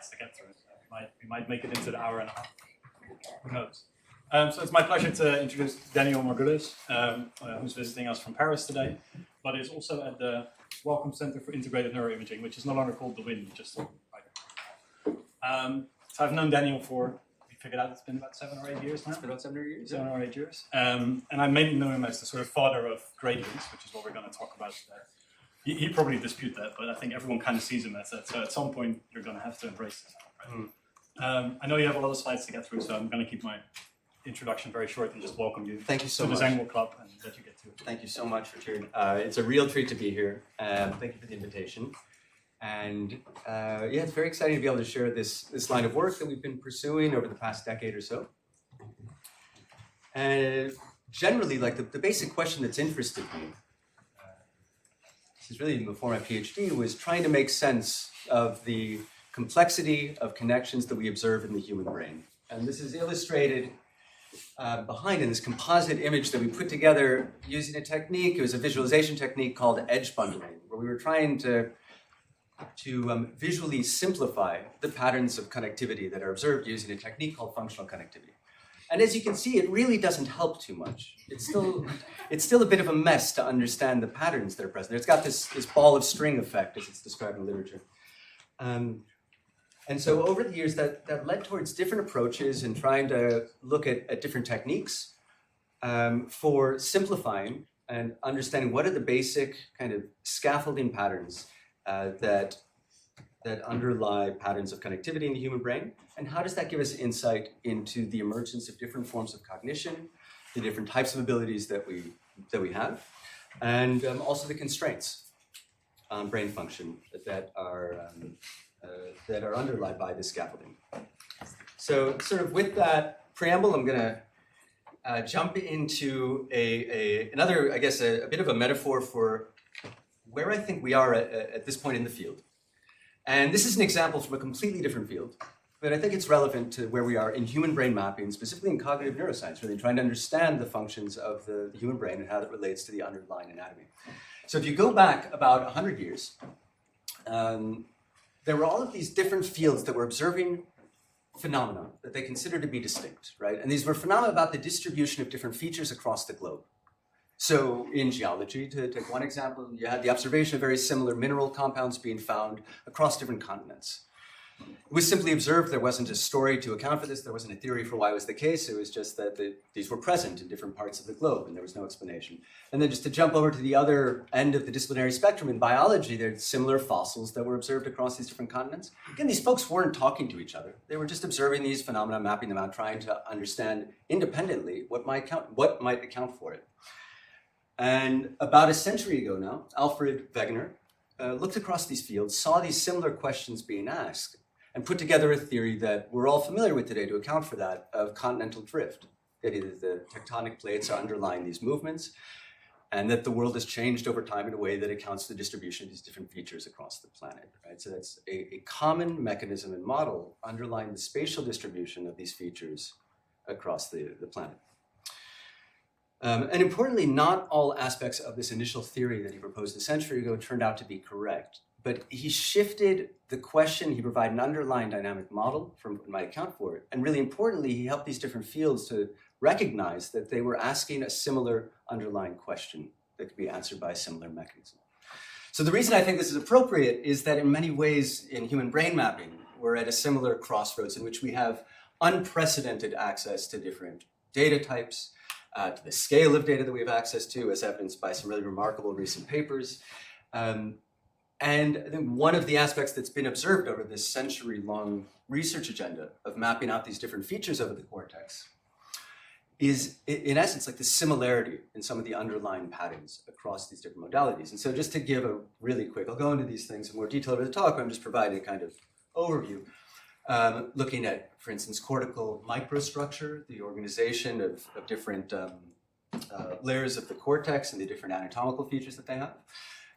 to get through. We might make it into the hour and a half. Who knows? So it's my pleasure to introduce Daniel Margulies, who's visiting us from Paris today, but is also at the Wellcome Center for Integrated Neuroimaging, which is no longer called the WIN, just right. So I've known Daniel for, we figured out it's been about 7 or 8 years now. It's been about 7 or 8 years. 7 or 8 years. And I mainly know him as the sort of father of gradients, which is what we're going to talk about today. He probably dispute that, but I think everyone kind of sees him as that. So at some point, you're going to have to embrace this. Right? I know you have a lot of slides to get through, so I'm going to keep my introduction very short and just welcome you Thank you so to much. the Zangwill Club and that you get to. Thank you so much, Richard. It's a real treat to be here. Thank you for the invitation. And yeah, it's very exciting to be able to share this line of work that we've been pursuing over the past decade or so. And generally, like the basic question that's interested me, this is really before my PhD, was trying to make sense of the complexity of connections that we observe in the human brain. And this is illustrated behind in this composite image that we put together using a technique. It was a visualization technique called edge bundling, where we were trying to visually simplify the patterns of connectivity that are observed using a technique called functional connectivity. And as you can see, it really doesn't help too much. It's still a bit of a mess to understand the patterns that are present. It's got this ball of string effect, as it's described in literature. And so over the years, that led towards different approaches and trying to look at different techniques for simplifying and understanding what are the basic kind of scaffolding patterns that underlie patterns of connectivity in the human brain, and how does that give us insight into the emergence of different forms of cognition, the different types of abilities that we have, and also the constraints on brain function that are underlined by this scaffolding. So sort of with that preamble, I'm going to jump into another, I guess, a bit of a metaphor for where I think we are at this point in the field. And this is an example from a completely different field, but I think it's relevant to where we are in human brain mapping, specifically in cognitive neuroscience, really trying to understand the functions of the human brain and how that relates to the underlying anatomy. So if you go back about 100 years, there were all of these different fields that were observing phenomena that they considered to be distinct, right? And these were phenomena about the distribution of different features across the globe. So in geology, to take one example, you had the observation of very similar mineral compounds being found across different continents. It was simply observed. There wasn't a story to account for this. There wasn't a theory for why it was the case. It was just that these were present in different parts of the globe, and there was no explanation. And then just to jump over to the other end of the disciplinary spectrum, in biology, there are similar fossils that were observed across these different continents. Again, these folks weren't talking to each other. They were just observing these phenomena, mapping them out, trying to understand independently what might account for it. And about a century ago now, Alfred Wegener looked across these fields, saw these similar questions being asked, and put together a theory that we're all familiar with today to account for that, of continental drift. That is, the tectonic plates are underlying these movements, and that the world has changed over time in a way that accounts for the distribution of these different features across the planet. Right? So that's a common mechanism and model underlying the spatial distribution of these features across the planet. And importantly, not all aspects of this initial theory that he proposed a century ago turned out to be correct. But he shifted the question, he provided an underlying dynamic model from what might account for it. And really importantly, he helped these different fields to recognize that they were asking a similar underlying question that could be answered by a similar mechanism. So the reason I think this is appropriate is that in many ways in human brain mapping, we're at a similar crossroads in which we have unprecedented access to different data types, to the scale of data that we have access to, as evidenced by some really remarkable recent papers. And I think one of the aspects that's been observed over this century-long research agenda of mapping out these different features of the cortex is, in essence, like the similarity in some of the underlying patterns across these different modalities. And so just to give a really quick, I'll go into these things in more detail over the talk, but I'm just providing a kind of overview. Looking at, for instance, cortical microstructure, the organization of different layers of the cortex and the different anatomical features that they have.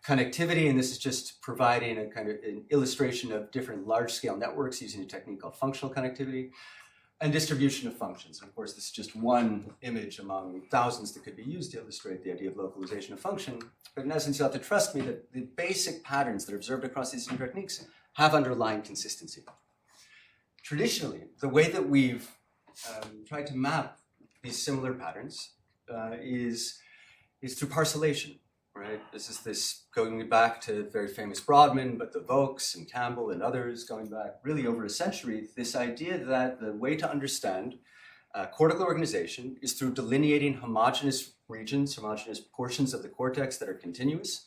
Connectivity, and this is just providing a kind of an illustration of different large-scale networks using a technique called functional connectivity, and distribution of functions. And of course, this is just one image among thousands that could be used to illustrate the idea of localization of function. But in essence, you'll have to trust me that the basic patterns that are observed across these different techniques have underlying consistency. traditionally, the way that we've tried to map these similar patterns is through parcellation, right? This going back to very famous Brodmann, but the Vokes and Campbell and others going back really over a century, this idea that the way to understand cortical organization is through delineating homogeneous regions, homogeneous portions of the cortex that are continuous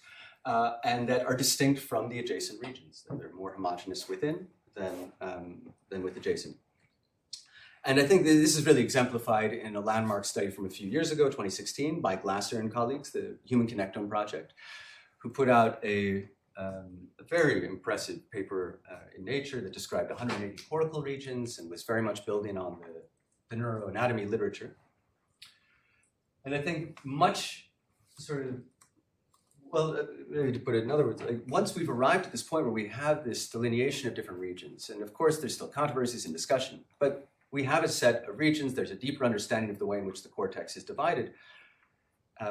and that are distinct from the adjacent regions, that they're more homogeneous within than with adjacent. And I think that this is really exemplified in a landmark study from a few years ago, 2016, by Glasser and colleagues, the Human Connectome Project, who put out a very impressive paper in Nature that described 180 cortical regions and was very much building on the neuroanatomy literature. And I think much sort of, well, maybe to put it in other words, like once we've arrived at this point where we have this delineation of different regions, and of course there's still controversies and discussion, but we have a set of regions, there's a deeper understanding of the way in which the cortex is divided,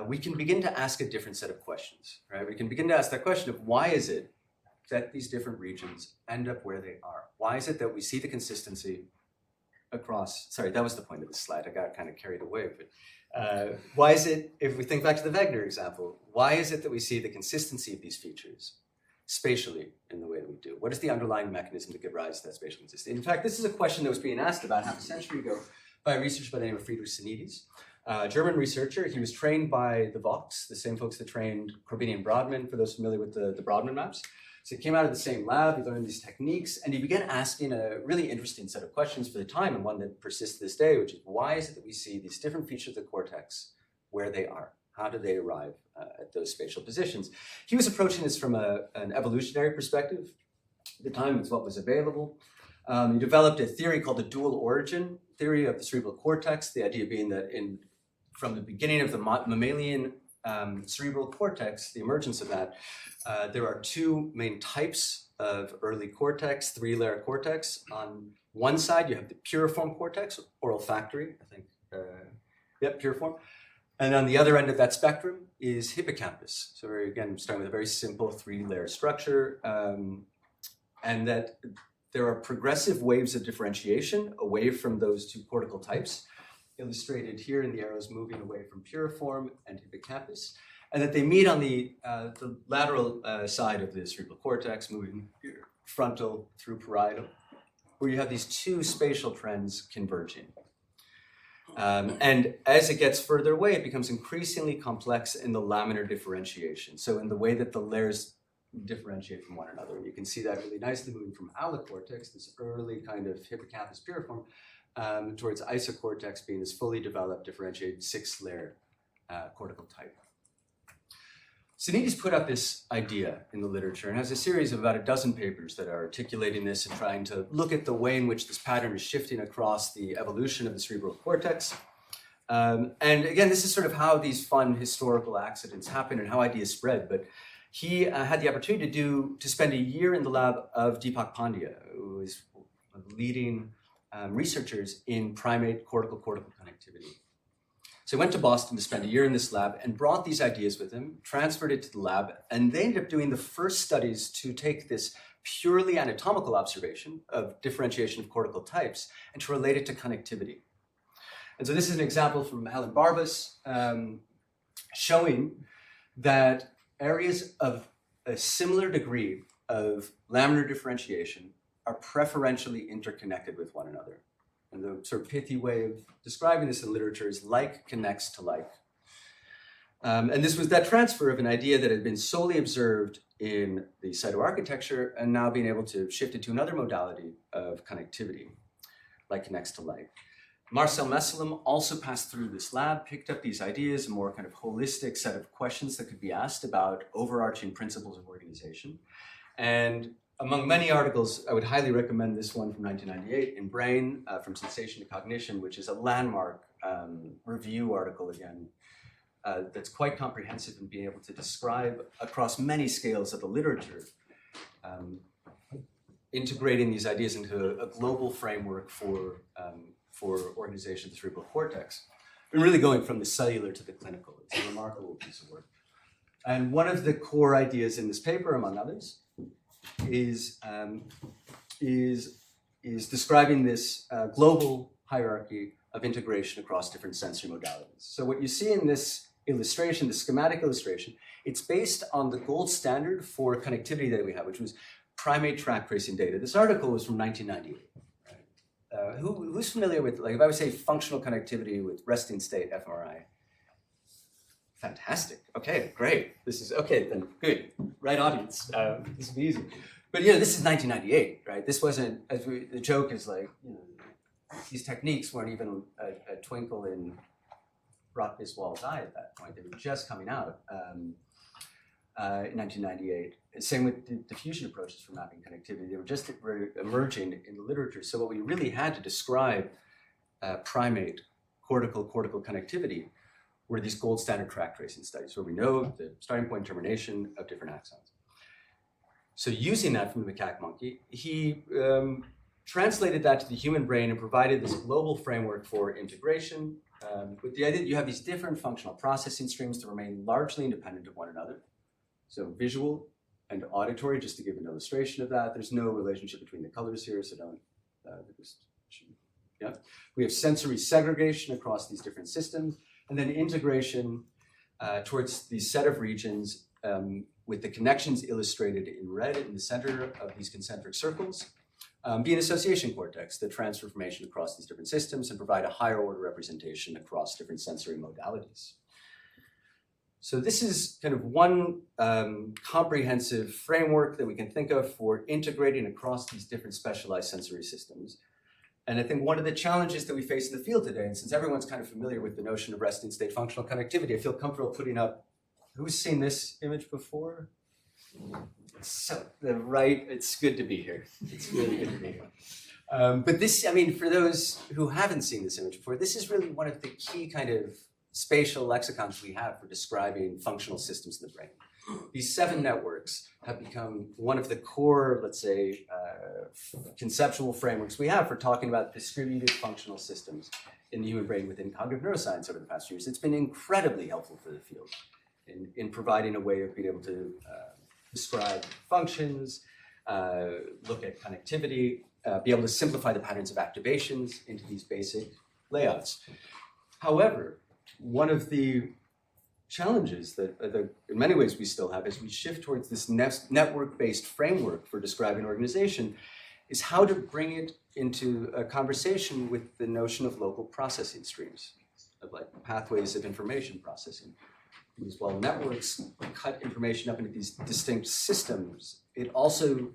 we can begin to ask a different set of questions, right? We can begin to ask that question of why is it that these different regions end up where they are? Why is it that we see the consistency across, sorry, that was the point of this slide, I got kind of carried away, but why is it, if we think back to the Wegener example, why is it that we see the consistency of these features spatially in the way that we do? What is the underlying mechanism to give rise to that spatial consistency? In fact, this is a question that was being asked about half a century ago by a researcher by the name of Friedrich Sinides, a German researcher. He was trained by the Vokes, the same folks that trained Corbini and Brodmann, for those familiar with the Brodmann maps. So he came out of the same lab, he learned these techniques, and he began asking a really interesting set of questions for the time, and one that persists to this day, which is why is it that we see these different features of the cortex where they are? How do they arrive at those spatial positions? He was approaching this from an evolutionary perspective. At the time, it's what was available. He developed a theory called the dual origin theory of the cerebral cortex, the idea being that from the beginning of the mammalian cerebral cortex, the emergence of that, there are two main types of early cortex, three-layer cortex. On one side, you have the piriform cortex, or olfactory, I think, piriform. And on the other end of that spectrum is hippocampus. So again, starting with a very simple three-layer structure, and that there are progressive waves of differentiation away from those two cortical types, illustrated here in the arrows moving away from piriform and hippocampus, and that they meet on the lateral side of the cerebral cortex, moving frontal through parietal, where you have these two spatial trends converging. And as it gets further away, it becomes increasingly complex in the laminar differentiation. So in the way that the layers differentiate from one another. You can see that really nicely moving from allocortex, this early kind of hippocampus piriform, towards isocortex being this fully developed, differentiated six-layer cortical type. Sinides put up this idea in the literature and has a series of about a dozen papers that are articulating this and trying to look at the way in which this pattern is shifting across the evolution of the cerebral cortex. And again, this is sort of how these fun historical accidents happen and how ideas spread. But he had the opportunity to spend a year in the lab of Deepak Pandya, who is one of the leading researchers in primate cortical-cortical connectivity. So he went to Boston to spend a year in this lab and brought these ideas with him, transferred it to the lab, and they ended up doing the first studies to take this purely anatomical observation of differentiation of cortical types and to relate it to connectivity. And so this is an example from Helen Barbas showing that areas of a similar degree of laminar differentiation are preferentially interconnected with one another. And the sort of pithy way of describing this in literature is like connects to like. And this was that transfer of an idea that had been solely observed in the cytoarchitecture and now being able to shift it to another modality of connectivity, like connects to like. Marcel Messelem also passed through this lab, picked up these ideas, a more kind of holistic set of questions that could be asked about overarching principles of organization. And among many articles, I would highly recommend this one from 1998 in Brain, From Sensation to Cognition, which is a landmark review article again, that's quite comprehensive in being able to describe across many scales of the literature, integrating these ideas into a global framework for organization of the cerebral cortex, and really going from the cellular to the clinical. It's a remarkable piece of work. And one of the core ideas in this paper, among others, is is describing this global hierarchy of integration across different sensory modalities. So what you see in this illustration, the schematic illustration, it's based on the gold standard for connectivity that we have, which was primate track tracing data. This article was from 1998. Right? Who's familiar with, like, if I would say functional connectivity with resting state fMRI? Fantastic. Okay, great. This is, okay, then good. Right audience. This will be easy. But, you know, this is 1998, right? This wasn't, the joke is like, you know, these techniques weren't even a twinkle in Brock Biswall's eye at that point. They were just coming out in 1998. Same with the diffusion approaches for mapping connectivity. They were just emerging in the literature. So what we really had to describe primate cortical connectivity were these gold standard track tracing studies where we know the starting point termination of different axons. So using that from the macaque monkey, he translated that to the human brain and provided this global framework for integration with the idea that you have these different functional processing streams that remain largely independent of one another. So visual and auditory, just to give an illustration of that, there's no relationship between the colors here, so don't, yeah. We have sensory segregation across these different systems, and then integration towards these set of regions with the connections illustrated in red in the center of these concentric circles, be an association cortex that transfer information across these different systems and provide a higher order representation across different sensory modalities. So this is kind of one comprehensive framework that we can think of for integrating across these different specialized sensory systems. And I think one of the challenges that we face in the field today, and since everyone's kind of familiar with the notion of resting state functional connectivity, I feel comfortable putting up, who's seen this image before? So, right, it's good to be here. It's really good to be here. But this, I mean, for those who haven't seen this image before, this is really one of the key kind of spatial lexicons we have for describing functional systems in the brain. These 7 networks have become one of the core, let's say, conceptual frameworks we have for talking about distributed functional systems in the human brain within cognitive neuroscience over the past years. It's been incredibly helpful for the field in providing a way of being able to describe functions, look at connectivity, be able to simplify the patterns of activations into these basic layouts. However, one of the challenges that in many ways we still have as we shift towards this network-based framework for describing organization is how to bring it into a conversation with the notion of local processing streams, of like pathways of information processing. Because while networks cut information up into these distinct systems, it also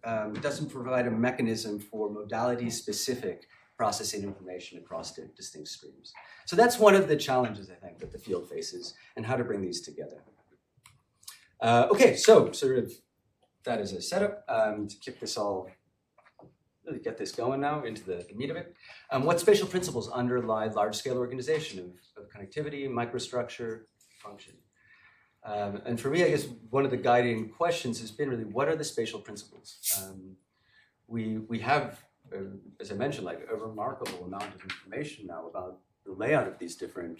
doesn't provide a mechanism for modality-specific processing information across distinct streams. So that's one of the challenges, I think, that the field faces, and how to bring these together. Okay, so sort of that is a setup to kick this all, really get this going now into the meat of it. What spatial principles underlie large-scale organization of connectivity, microstructure, function? And for me, I guess one of the guiding questions has been really, what are the spatial principles? We have, as I mentioned, like a remarkable amount of information now about the layout of these different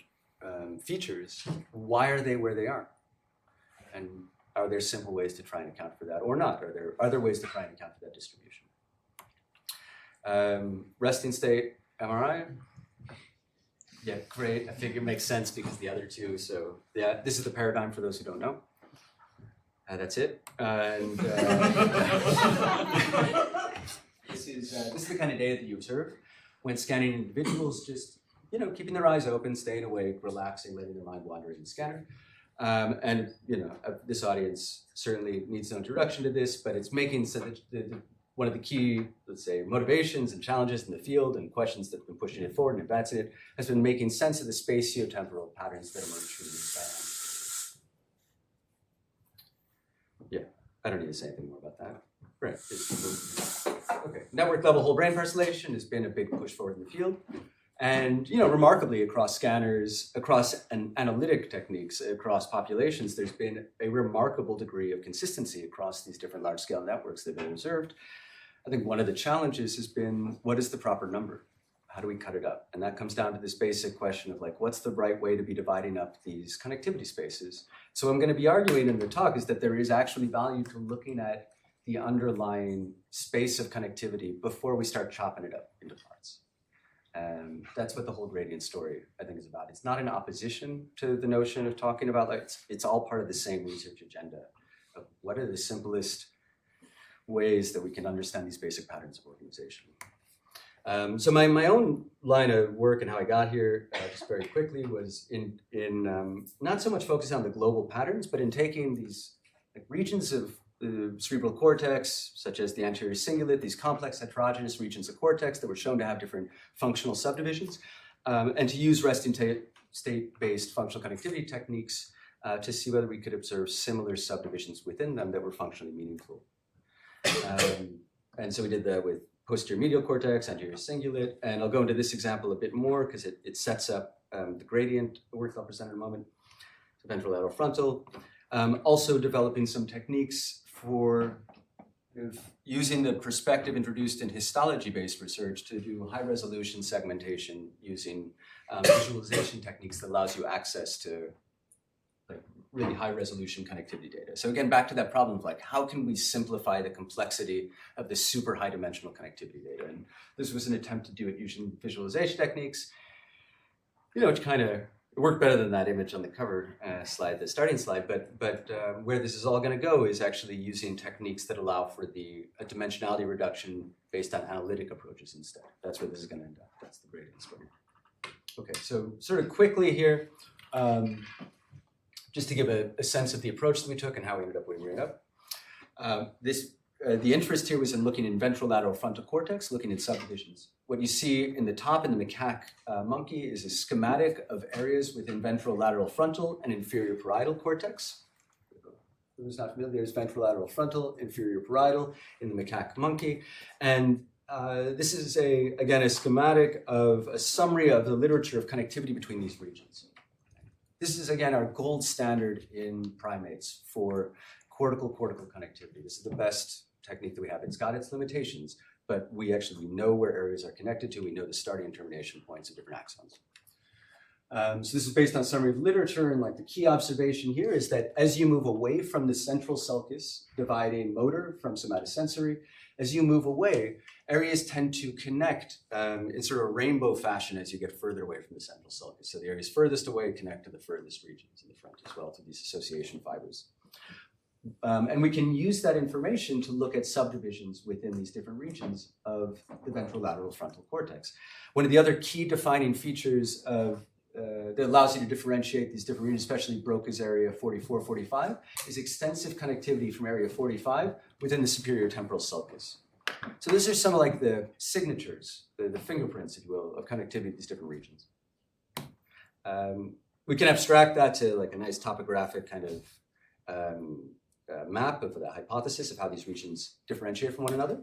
features. Why are they where they are? And are there simple ways to try and account for that or not? Are there other ways to try and account for that distribution? Resting state MRI. Yeah, great. I figure it makes sense because the other two. So yeah, this is the paradigm for those who don't know. That's it. And this is the kind of data that you observe when scanning individuals, just keeping their eyes open, staying awake, relaxing, letting their mind wander in the scanner. And this audience certainly needs no introduction to this, but it's making so that one of the key, let's say, motivations and challenges in the field and questions that have been pushing it forward and advancing it has been making sense of the spatio-temporal patterns that emerge from these. Yeah, I don't need to say anything more about that. Right. Okay. Network level whole brain parcellation has been a big push forward in the field. And remarkably, across scanners, across analytic techniques, across populations, there's been a remarkable degree of consistency across these different large-scale networks that have been observed. I think one of the challenges has been, what is the proper number? How do we cut it up? And that comes down to this basic question of like, what's the right way to be dividing up these connectivity spaces? So I'm going to be arguing in the talk is that there is actually value to looking at the underlying space of connectivity before we start chopping it up into parts. That's what the whole gradient story, I think, is about. It's not in opposition to the notion of talking about, like, it's all part of the same research agenda of what are the simplest ways that we can understand these basic patterns of organization. So my own line of work and how I got here, just very quickly, was in not so much focusing on the global patterns, but in taking these regions of the cerebral cortex, such as the anterior cingulate, these complex heterogeneous regions of cortex that were shown to have different functional subdivisions, and to use resting state-based functional connectivity techniques to see whether we could observe similar subdivisions within them that were functionally meaningful. And so we did that with posterior medial cortex, anterior cingulate, and I'll go into this example a bit more because it sets up the gradient work I'll present in a moment. So ventrolateral frontal. Also developing some techniques for using the perspective introduced in histology-based research to do high-resolution segmentation using visualization techniques that allows you access to like really high-resolution connectivity data. So again, back to that problem of like, how can we simplify the complexity of the super high-dimensional connectivity data? And this was an attempt to do it using visualization techniques, which kind of worked better than that image on the cover slide, the starting slide, but where this is all going to go is actually using techniques that allow for a dimensionality reduction based on analytic approaches instead. That's where this is going to end up. That's the gradient story. Okay, so sort of quickly here, just to give a sense of the approach that we took and how we ended up where we ended up. The interest here was in looking in ventrolateral frontal cortex, looking at subdivisions. What you see in the top in the macaque monkey is a schematic of areas within ventrolateral frontal and inferior parietal cortex. Who's not familiar, there's ventrolateral frontal, inferior parietal in the macaque monkey. And this is, again, a schematic of a summary of the literature of connectivity between these regions. This is, again, our gold standard in primates for cortical connectivity. This is the best technique that we have. It's got its limitations, but we know where areas are connected to. We know the starting and termination points of different axons. So this is based on summary of literature, and like the key observation here is that as you move away from the central sulcus, dividing motor from somatosensory, as you move away, areas tend to connect in sort of a rainbow fashion as you get further away from the central sulcus. So the areas furthest away connect to the furthest regions in the front as well, to these association fibers. And we can use that information to look at subdivisions within these different regions of the ventrolateral frontal cortex. One of the other key defining features that allows you to differentiate these different regions, especially Broca's area 44, 45, is extensive connectivity from area 45 within the superior temporal sulcus. So these are some of like the signatures, the fingerprints, if you will, of connectivity of these different regions. We can abstract that to like a nice topographic kind of map of the hypothesis of how these regions differentiate from one another.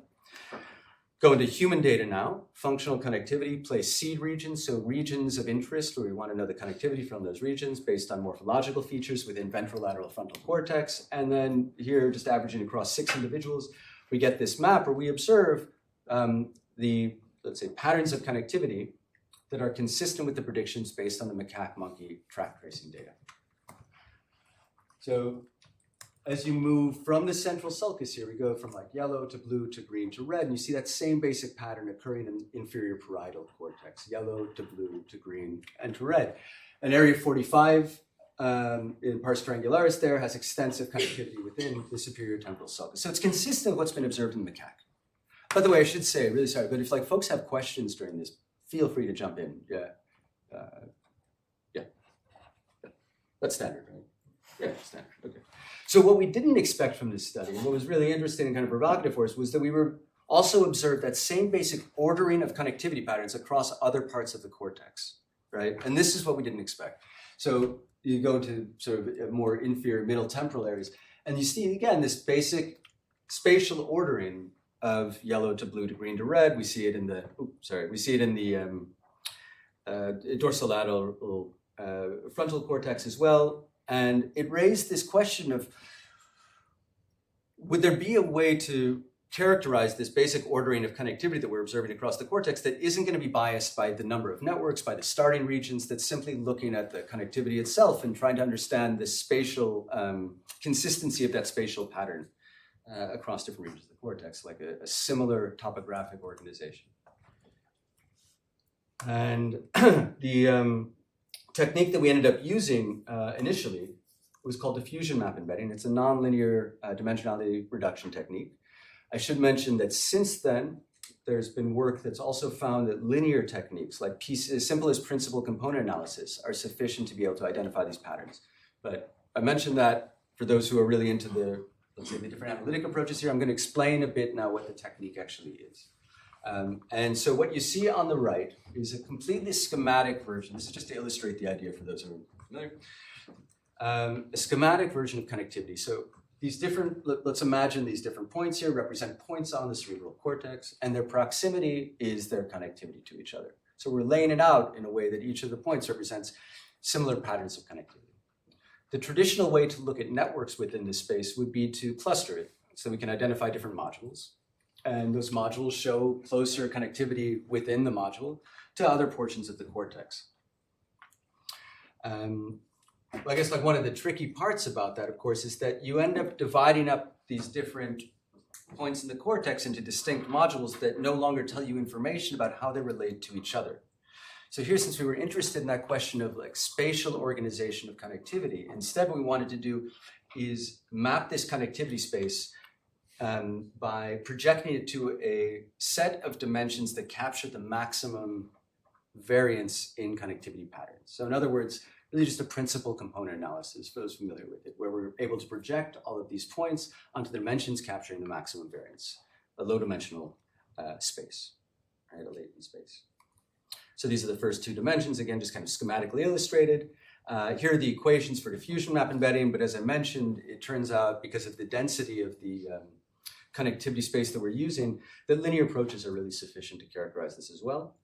Go into human data now. Functional connectivity plays seed regions, so regions of interest where we want to know the connectivity from those regions based on morphological features within ventrolateral frontal cortex. And then here, just averaging across 6 individuals, we get this map where we observe let's say, patterns of connectivity that are consistent with the predictions based on the macaque monkey track tracing data. So as you move from the central sulcus here, we go from like yellow to blue to green to red, and you see that same basic pattern occurring in inferior parietal cortex, yellow to blue to green and to red. And area 45 in pars triangularis there has extensive connectivity within the superior temporal sulcus. So it's consistent with what's been observed in the macaque. By the way, I should say, really sorry, but if like folks have questions during this, feel free to jump in. Yeah. That's standard, right? Yeah, standard, okay. So what we didn't expect from this study, and what was really interesting and kind of provocative for us, was that we were also observed that same basic ordering of connectivity patterns across other parts of the cortex, right? And this is what we didn't expect. So you go to sort of more inferior middle temporal areas, and you see, again, this basic spatial ordering of yellow to blue to green to red. We see it in the, dorsolateral frontal cortex as well. And it raised this question of, would there be a way to characterize this basic ordering of connectivity that we're observing across the cortex that isn't going to be biased by the number of networks, by the starting regions, that's simply looking at the connectivity itself and trying to understand the spatial consistency of that spatial pattern. across different regions of the cortex, like a similar topographic organization. And the technique that we ended up using initially was called diffusion map embedding. It's a nonlinear dimensionality reduction technique. I should mention that since then, there's been work that's also found that linear techniques, like as simple as principal component analysis, are sufficient to be able to identify these patterns. But I mentioned that for those who are really into the, let's say, the different analytic approaches here, I'm going to explain a bit now what the technique actually is. And so what you see on the right is a completely schematic version. This is just to illustrate the idea for those who are familiar. A schematic version of connectivity. So these different, let's imagine these different points here represent points on the cerebral cortex, and their proximity is their connectivity to each other. So we're laying it out in a way that each of the points represents similar patterns of connectivity. The traditional way to look at networks within this space would be to cluster it, so we can identify different modules. And those modules show closer connectivity within the module to other portions of the cortex. I guess like one of the tricky parts about that, of course, is that you end up dividing up these different points in the cortex into distinct modules that no longer tell you information about how they relate to each other. So here, since we were interested in that question of like spatial organization of connectivity, instead what we wanted to do is map this connectivity space by projecting it to a set of dimensions that capture the maximum variance in connectivity patterns. So in other words, really just a principal component analysis for those familiar with it, where we're able to project all of these points onto the dimensions capturing the maximum variance, a low-dimensional space, right, a latent space. So these are the first two dimensions, again, just kind of schematically illustrated. Here are the equations for diffusion map embedding, but as I mentioned, it turns out because of the density of the connectivity space that we're using, that linear approaches are really sufficient to characterize this as well.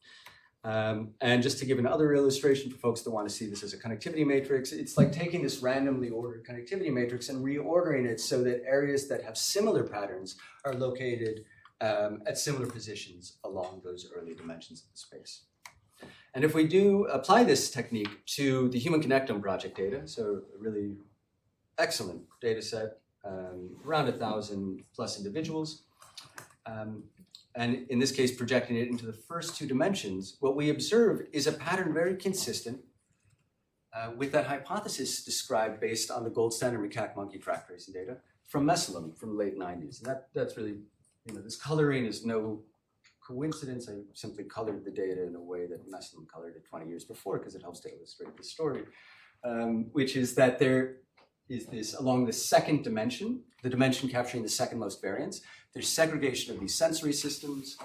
And just to give another illustration for folks that want to see this as a connectivity matrix, it's like taking this randomly ordered connectivity matrix and reordering it so that areas that have similar patterns are located at similar positions along those early dimensions of the space. And if we do apply this technique to the Human Connectome project data, so a really excellent data set, around 1,000 plus individuals, and in this case, projecting it into the first two dimensions, what we observe is a pattern very consistent with that hypothesis described based on the gold standard macaque monkey track tracing data from Mesalem from the late 90s. And that's really, this coloring is no coincidence. I simply colored the data in a way that Mesalem colored it 20 years before because it helps to illustrate the story, which is that there is this, along the second dimension, the dimension capturing the second most variance, there's segregation of these sensory systems,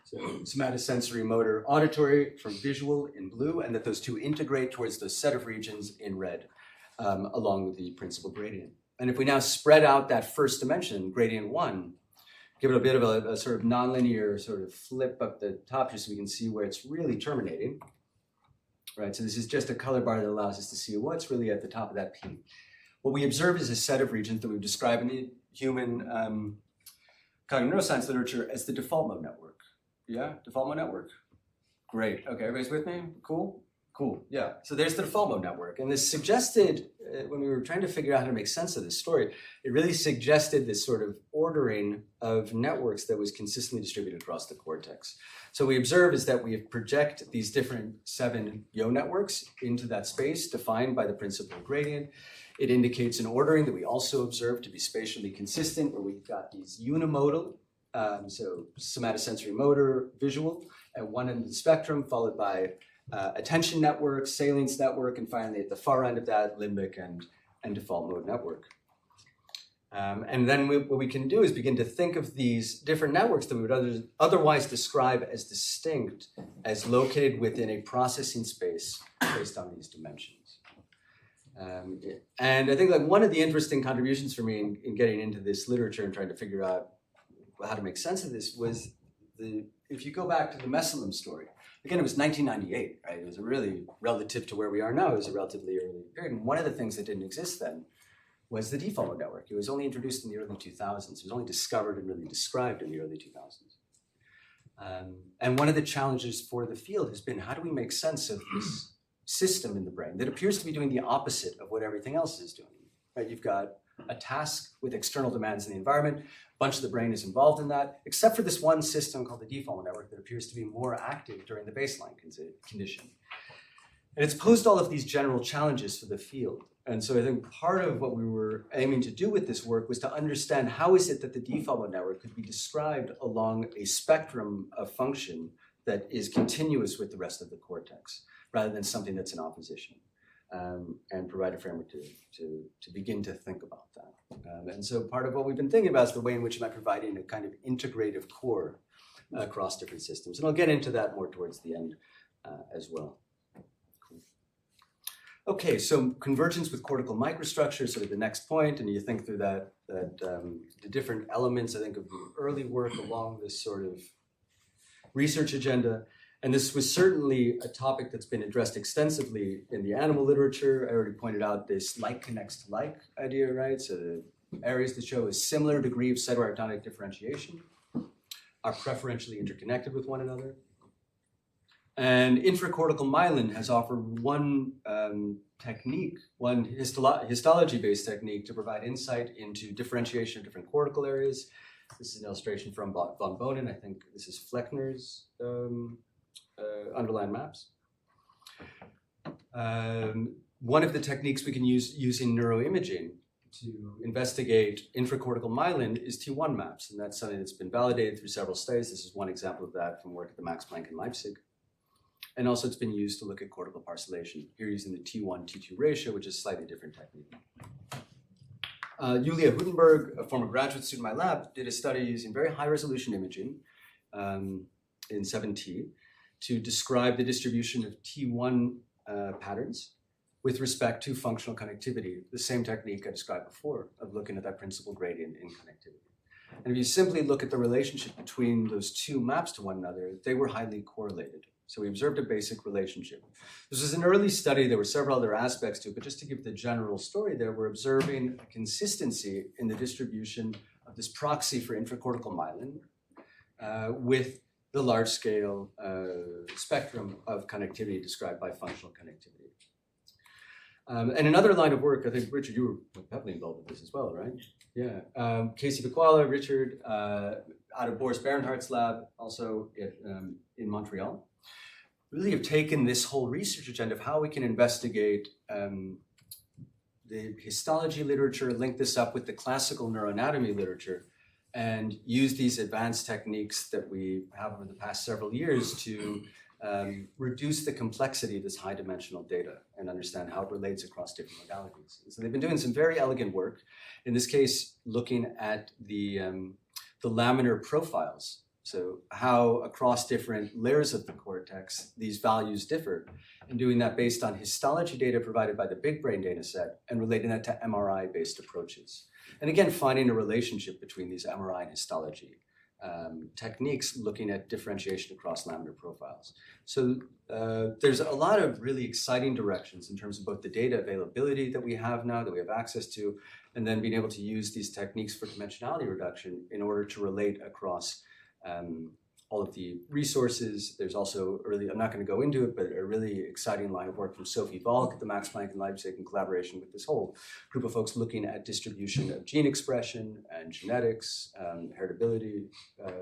so somatosensory, motor, auditory from visual in blue, and that those two integrate towards the set of regions in red, along with the principal gradient. And if we now spread out that first dimension, gradient 1, give it a bit of a sort of nonlinear sort of flip up the top just so we can see where it's really terminating, right? So this is just a color bar that allows us to see what's really at the top of that peak. What we observe is a set of regions that we describe in the human cognitive neuroscience literature as the default mode network. Yeah, default mode network? Great, okay, everybody's with me? Cool? Cool, yeah. So there's the default mode network. And this suggested, when we were trying to figure out how to make sense of this story, it really suggested this sort of ordering of networks that was consistently distributed across the cortex. So what we observe is that we project these different 7 Yo networks into that space defined by the principal gradient. It indicates an ordering that we also observe to be spatially consistent, where we've got these unimodal, so somatosensory motor, visual, at one end of the spectrum, followed by attention network, salience network, and finally at the far end of that, limbic and default mode network. And then what we can do is begin to think of these different networks that we would otherwise describe as distinct as located within a processing space based on these dimensions. And I think like one of the interesting contributions for me in getting into this literature and trying to figure out how to make sense of this was if you go back to the Mesalem story, again, it was 1998, right? It was a really, relative to where we are now, it was a relatively early period. And one of the things that didn't exist then was the default mode network. It was only introduced in the early 2000s. It was only discovered and really described in the early 2000s. And one of the challenges for the field has been, how do we make sense of this system in the brain that appears to be doing the opposite of what everything else is doing, right? You've got a task with external demands in the environment. A bunch of the brain is involved in that, except for this one system called the default network that appears to be more active during the baseline condition. And it's posed all of these general challenges for the field. And so I think part of what we were aiming to do with this work was to understand how is it that the default mode network could be described along a spectrum of function that is continuous with the rest of the cortex, rather than something that's in opposition, and provide a framework to begin to think about that. And so part of what we've been thinking about is the way in which you might providing a kind of integrative core across different systems. And I'll get into that more towards the end as well. Okay, so convergence with cortical microstructure, sort of the next point, and you think through that the different elements, I think, of the early work along this sort of research agenda. And this was certainly a topic that's been addressed extensively in the animal literature. I already pointed out this like connects to like idea, right? So the areas that show a similar degree of cytoarachnotic differentiation are preferentially interconnected with one another. And infracortical myelin has offered one technique, one histology-based technique to provide insight into differentiation of different cortical areas. This is an illustration from von Bohnen. I think this is Fleckner's underlying maps. One of the techniques we can use using neuroimaging to investigate infracortical myelin is T1 maps, and that's something that's been validated through several studies. This is one example of that from work at the Max Planck in Leipzig. And also it's been used to look at cortical parcellation, here using the T1-T2 ratio, which is a slightly different technique. Julia Hudenberg, a former graduate student in my lab, did a study using very high-resolution imaging in 7T to describe the distribution of T1 patterns with respect to functional connectivity, the same technique I described before of looking at that principal gradient in connectivity. And if you simply look at the relationship between those two maps to one another, they were highly correlated. So we observed a basic relationship. This was an early study. There were several other aspects to it, but just to give the general story there, we're observing a consistency in the distribution of this proxy for infracortical myelin with the large-scale spectrum of connectivity described by functional connectivity. And another line of work, I think, Richard, you were heavily involved with this as well, right? Yeah. Casey Piquala, Richard, out of Boris Bernhardt's lab, also in Montreal, really have taken this whole research agenda of how we can investigate the histology literature, link this up with the classical neuroanatomy literature, and use these advanced techniques that we have over the past several years to reduce the complexity of this high-dimensional data and understand how it relates across different modalities. So they've been doing some very elegant work, in this case, looking at the laminar profiles. So how across different layers of the cortex, these values differ, and doing that based on histology data provided by the big brain data set and relating that to MRI-based approaches. And again, finding a relationship between these MRI and histology techniques looking at differentiation across laminar profiles. So there's a lot of really exciting directions in terms of both the data availability that we have now, that we have access to, and then being able to use these techniques for dimensionality reduction in order to relate across all of the resources. There's also I'm not going to go into it, but a really exciting line of work from Sophie Volk at the Max Planck in Leipzig in collaboration with this whole group of folks looking at distribution of gene expression and genetics, heritability,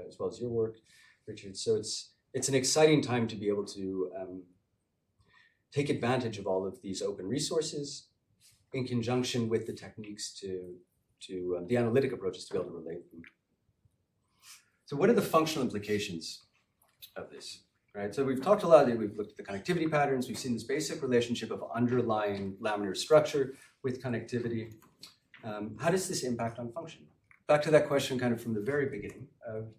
as well as your work, Richard. So it's an exciting time to be able to take advantage of all of these open resources in conjunction with the techniques to the analytic approaches to be able to relate them. So what are the functional implications of this, right? So we've talked a lot, we've looked at the connectivity patterns, we've seen this basic relationship of underlying laminar structure with connectivity. How does this impact on function? Back to that question kind of from the very beginning of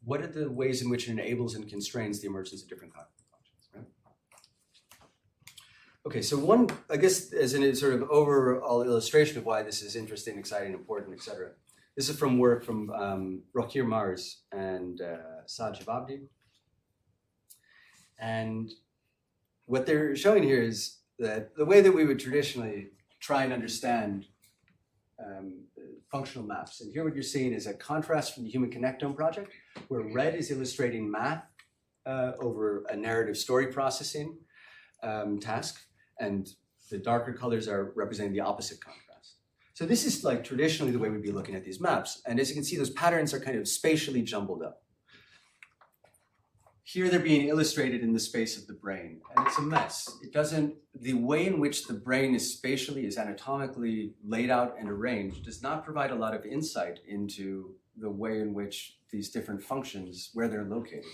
what are the ways in which it enables and constrains the emergence of different cognitive functions, right? Okay, so one, I guess, as a sort of overall illustration of why this is interesting, exciting, important, et cetera. This is from work from Rohir Mars and Saad Javabdi. And what they're showing here is that the way that we would traditionally try and understand functional maps, and here what you're seeing is a contrast from the Human Connectome project, where red is illustrating math over a narrative story processing task, and the darker colors are representing the opposite contrast. So this is like traditionally the way we'd be looking at these maps. And as you can see, those patterns are kind of spatially jumbled up. Here they're being illustrated in the space of the brain, and it's a mess. The way in which the brain is anatomically laid out and arranged does not provide a lot of insight into the way in which these different functions, where they're located.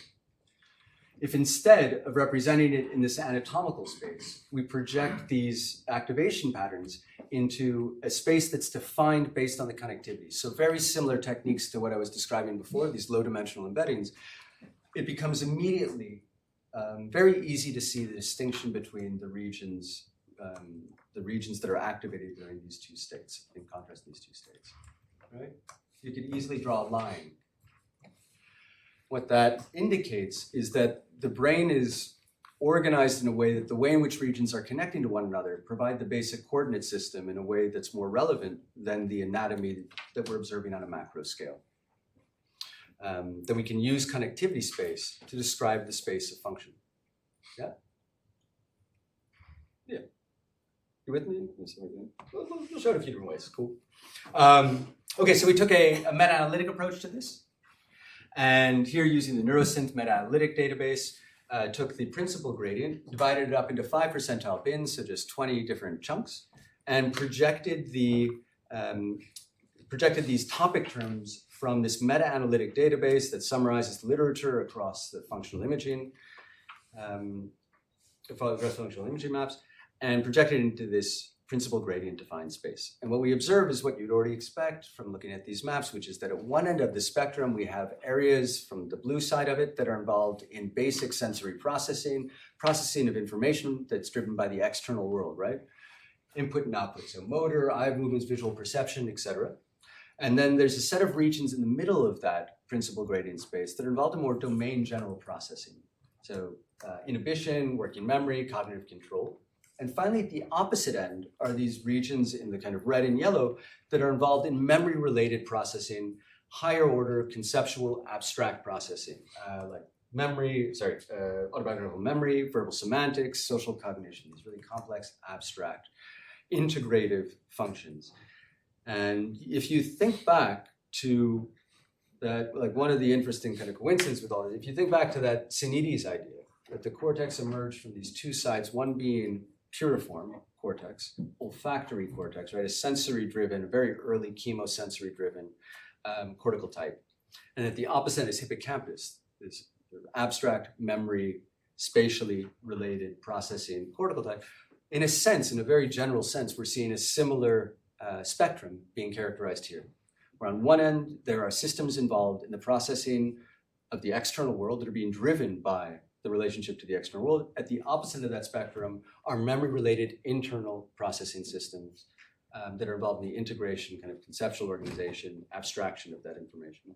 If instead of representing it in this anatomical space, we project these activation patterns into a space that's defined based on the connectivity. So very similar techniques to what I was describing before, these low-dimensional embeddings. It becomes immediately very easy to see the distinction between the regions that are activated during these two states, in contrast to these two states, right? You could easily draw a line. What that indicates is that the brain is organized in a way that the way in which regions are connecting to one another provide the basic coordinate system in a way that's more relevant than the anatomy that we're observing on a macro scale. Then we can use connectivity space to describe the space of function. Yeah? Yeah. You with me? We'll show it a few different ways. Cool. Okay, so we took a meta-analytic approach to this. And here, using the Neurosynth meta-analytic database, took the principal gradient, divided it up into 5 percentile bins, so just 20 different chunks, and projected these topic terms from this meta-analytic database that summarizes the literature across the functional imaging, maps, and projected into this principal gradient defined space. And what we observe is what you'd already expect from looking at these maps, which is that at one end of the spectrum, we have areas from the blue side of it that are involved in basic sensory processing of information that's driven by the external world, right? Input and output, so motor, eye movements, visual perception, etc. And then there's a set of regions in the middle of that principal gradient space that are involved in more domain general processing. So inhibition, working memory, cognitive control. And finally, at the opposite end are these regions in the kind of red and yellow that are involved in memory-related processing, higher order conceptual abstract processing, like autobiographical memory, verbal semantics, social cognition, these really complex, abstract, integrative functions. And if you think back to that, like one of the interesting kind of coincidences with all this, if you think back to that Sinides idea, that the cortex emerged from these two sides, one being piriform cortex, olfactory cortex, right? A sensory-driven, very early chemosensory-driven cortical type. And at the opposite is hippocampus, this abstract memory, spatially related processing cortical type. In a sense, in a very general sense, we're seeing a similar spectrum being characterized here. Where on one end, there are systems involved in the processing of the external world that are being driven by the relationship to the external world. At the opposite of that spectrum are memory-related internal processing systems that are involved in the integration, kind of conceptual organization, abstraction of that information.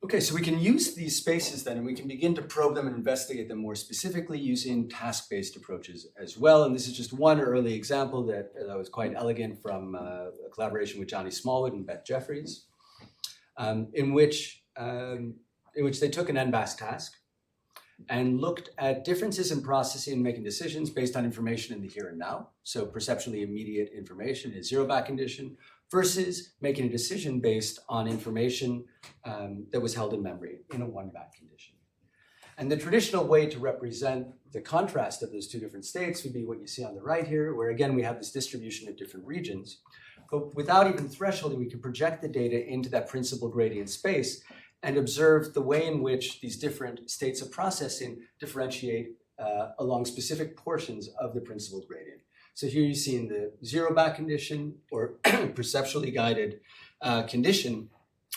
Okay, so we can use these spaces then, and we can begin to probe them and investigate them more specifically using task-based approaches as well. And this is just one early example that was quite elegant from a collaboration with Johnny Smallwood and Beth Jeffries, in which they took an NBAS task and looked at differences in processing and making decisions based on information in the here and now. So perceptually immediate information is zero-back condition versus making a decision based on information that was held in memory in a one-back condition. And the traditional way to represent the contrast of those two different states would be what you see on the right here, where again, we have this distribution of different regions. But without even thresholding, we can project the data into that principal gradient space and observe the way in which these different states of processing differentiate along specific portions of the principal gradient. So here you see in the zero-back condition or perceptually guided condition,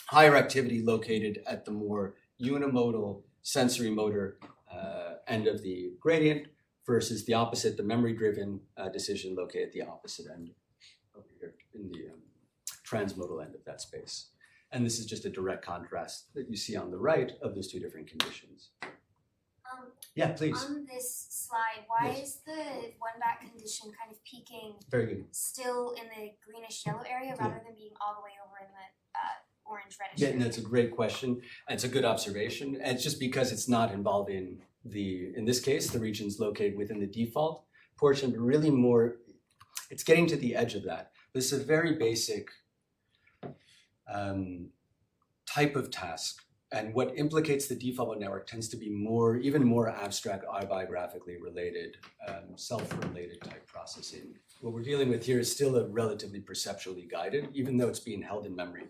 higher activity located at the more unimodal sensory motor end of the gradient versus the opposite, the memory-driven decision located at the opposite end over here in the transmodal end of that space. And this is just a direct contrast that you see on the right of those two different conditions. Yeah, please. On this slide, why Yes. is the one-back condition kind of peaking Very good. still in the greenish-yellow area rather than being all the way over in the orange-reddish Yeah, area? no, it's a great question. It's a good observation. And it's just because it's not involving in this case, the regions located within the default portion, but really more, It's getting to the edge of that. This is a very basic type of task. And what implicates the default mode network tends to be even more abstract, autobiographically related, self-related type processing. What we're dealing with here is still a relatively perceptually guided, even though it's being held in memory.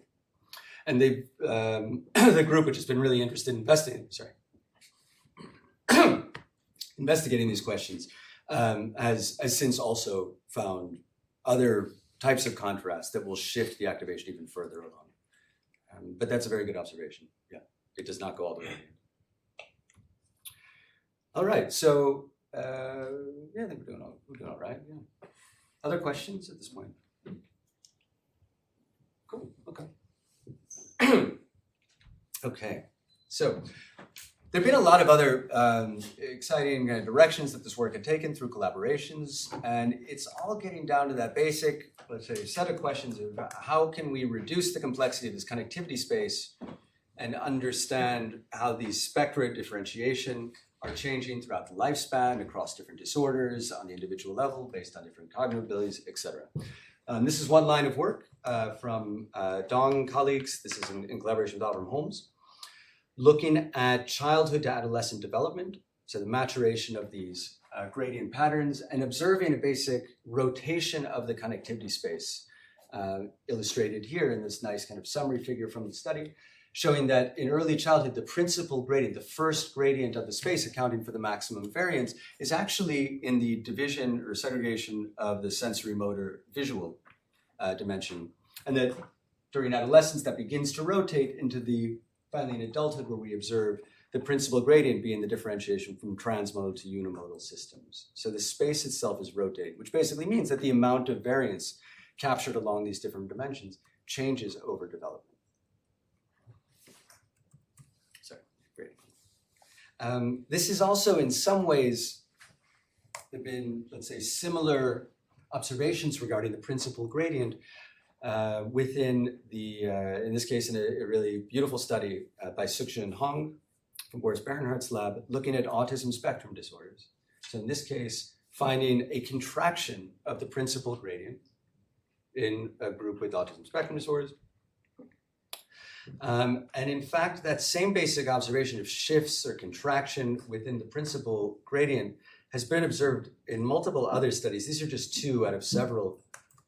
And they've, the group, which has been really interested in investigating these questions, has since also found other types of contrast that will shift the activation even further along. But that's a very good observation. Yeah, it does not go all the way in. All right, so yeah, I think we're doing all right. Yeah. Other questions at this point? Cool. Okay. Okay. So there've been a lot of other exciting directions that this work had taken through collaborations, and it's all getting down to that basic, let's say, set of questions of how can we reduce the complexity of this connectivity space and understand how these spectra differentiation are changing throughout the lifespan across different disorders on the individual level based on different cognitive abilities, et cetera. This is one line of work from Dong colleagues. This is in collaboration with Autumn Holmes, looking at childhood to adolescent development, so the maturation of these gradient patterns, and observing a basic rotation of the connectivity space, illustrated here in this nice kind of summary figure from the study, showing that in early childhood, the principal gradient, the first gradient of the space accounting for the maximum variance, is actually in the division or segregation of the sensory motor visual dimension. And that during adolescence, that begins to rotate into the, finally in adulthood, where we observe the principal gradient being the differentiation from transmodal to unimodal systems. So the space itself is rotating, which basically means that the amount of variance captured along these different dimensions changes over development. This is also in some ways, there have been, let's say, similar observations regarding the principal gradient within the, in this case, in a really beautiful study by Sukjin Hong from Boris Bernhardt's lab, looking at autism spectrum disorders. So in this case, finding a contraction of the principal gradient in a group with autism spectrum disorders. And in fact, that same basic observation of shifts or contraction within the principal gradient has been observed in multiple other studies. These are just two out of several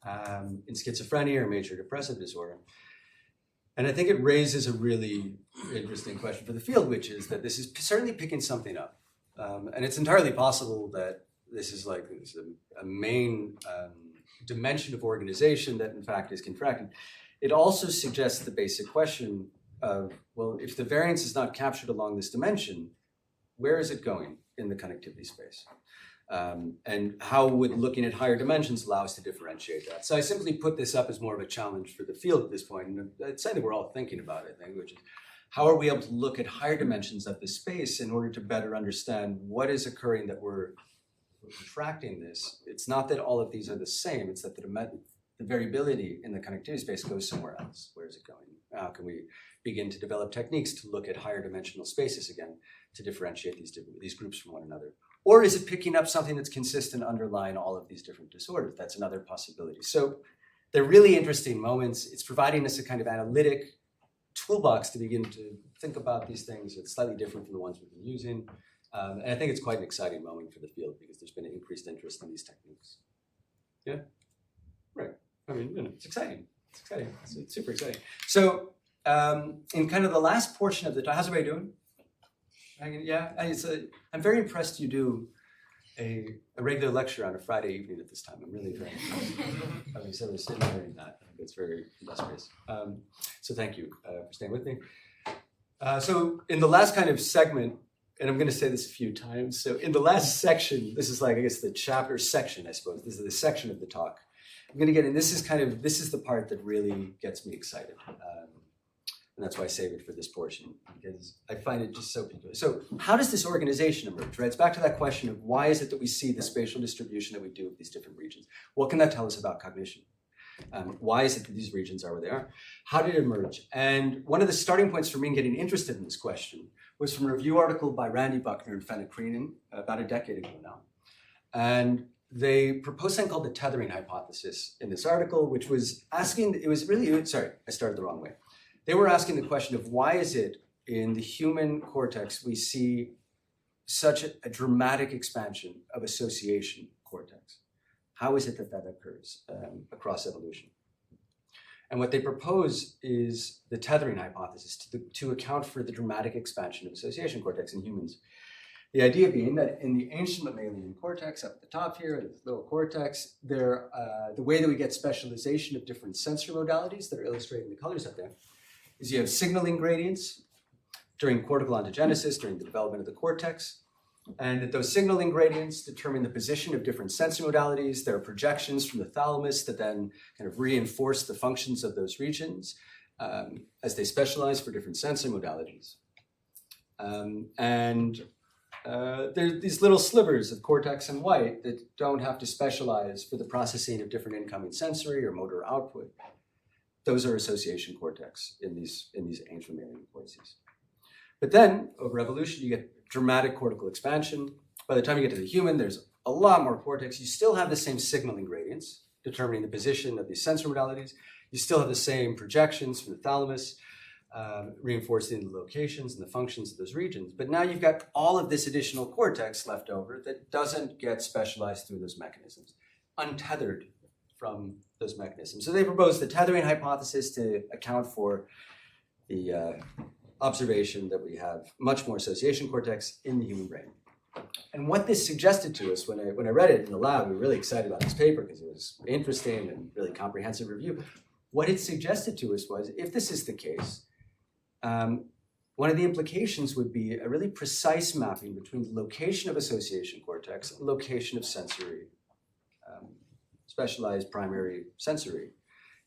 in schizophrenia or major depressive disorder. And I think it raises a really interesting question for the field, which is that this is certainly picking something up. And it's entirely possible that this is like a main dimension of organization that in fact is contracting. It also suggests the basic question of, well, if the variance is not captured along this dimension, where is it going in the connectivity space? And how would looking at higher dimensions allow us to differentiate that? So I simply put this up as more of a challenge for the field at this point, and it's something we're all thinking about, I think, which is how are we able to look at higher dimensions of the space in order to better understand what is occurring that we're contracting this? It's not that all of these are the same, it's that the variability in the connectivity space goes somewhere else. Where is it going? How can we begin to develop techniques to look at higher dimensional spaces again to differentiate these groups from one another? Or is it picking up something that's consistent underlying all of these different disorders? That's another possibility. So they're really interesting moments. It's providing us a kind of analytic toolbox to begin to think about these things. It's slightly different from the ones we've been using. And I think it's quite an exciting moment for the field because there's been an increased interest in these techniques. Yeah? Right. I mean, it's exciting. It's exciting. It's super exciting. So in kind of the last portion of the talk, how's everybody doing? Yeah, I'm very impressed you do a regular lecture on a Friday evening at this time. I'm really very impressed. I mean, so sitting hearing that, I think it's very illustrious. So thank you for staying with me. So in the last kind of segment, and I'm going to say this a few times. So in the last section, this is like, I guess, the chapter section, I suppose. This is the section of the talk. I'm going to get in. This is the part that really gets me excited. And that's why I save it for this portion, because I find it just so peculiar. So how does this organization emerge, right? It's back to that question of why is it that we see the spatial distribution that we do of these different regions? What can that tell us about cognition? Why is it that these regions are where they are? How did it emerge? And one of the starting points for me in getting interested in this question was from a review article by Randy Buckner and Fenna Creenan about a decade ago now. And they proposed something called the tethering hypothesis in this article, which was asking, sorry, I started the wrong way. They were asking the question of why is it in the human cortex we see such a dramatic expansion of association cortex? How is it that that occurs across evolution? And what they propose is the tethering hypothesis to account for the dramatic expansion of association cortex in humans. The idea being that in the ancient mammalian cortex up at the top here, the little cortex, the way that we get specialization of different sensory modalities that are illustrated in the colors up there is you have signaling gradients during cortical ontogenesis, during the development of the cortex. And that those signaling gradients determine the position of different sensory modalities. There are projections from the thalamus that then kind of reinforce the functions of those regions as they specialize for different sensory modalities. There's these little slivers of cortex and white that don't have to specialize for the processing of different incoming sensory or motor output. Those are association cortex in these ancient mammalian cortices. But then, over evolution, you get dramatic cortical expansion. By the time you get to the human, there's a lot more cortex. You still have the same signaling gradients determining the position of these sensory modalities. You still have the same projections from the thalamus, reinforcing the locations and the functions of those regions. But now you've got all of this additional cortex left over that doesn't get specialized through those mechanisms, untethered from those mechanisms. So they propose the tethering hypothesis to account for the observation that we have much more association cortex in the human brain. And what this suggested to us, when I read it in the lab, we were really excited about this paper because it was interesting and really comprehensive review. What it suggested to us was, if this is the case, one of the implications would be a really precise mapping between the location of association cortex and location of sensory, specialized primary sensory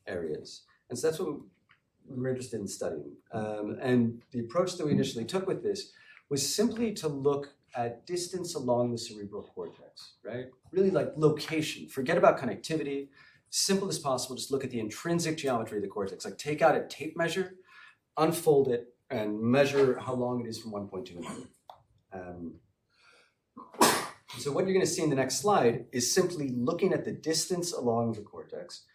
areas. And so that's what we were interested in studying. And the approach that we initially took with this was simply to look at distance along the cerebral cortex, right? Really like location. Forget about connectivity. Simple as possible, just look at the intrinsic geometry of the cortex. Like take out a tape measure, unfold it, and measure how long it is from one point to another. So what you're going to see in the next slide is simply looking at the distance along the cortex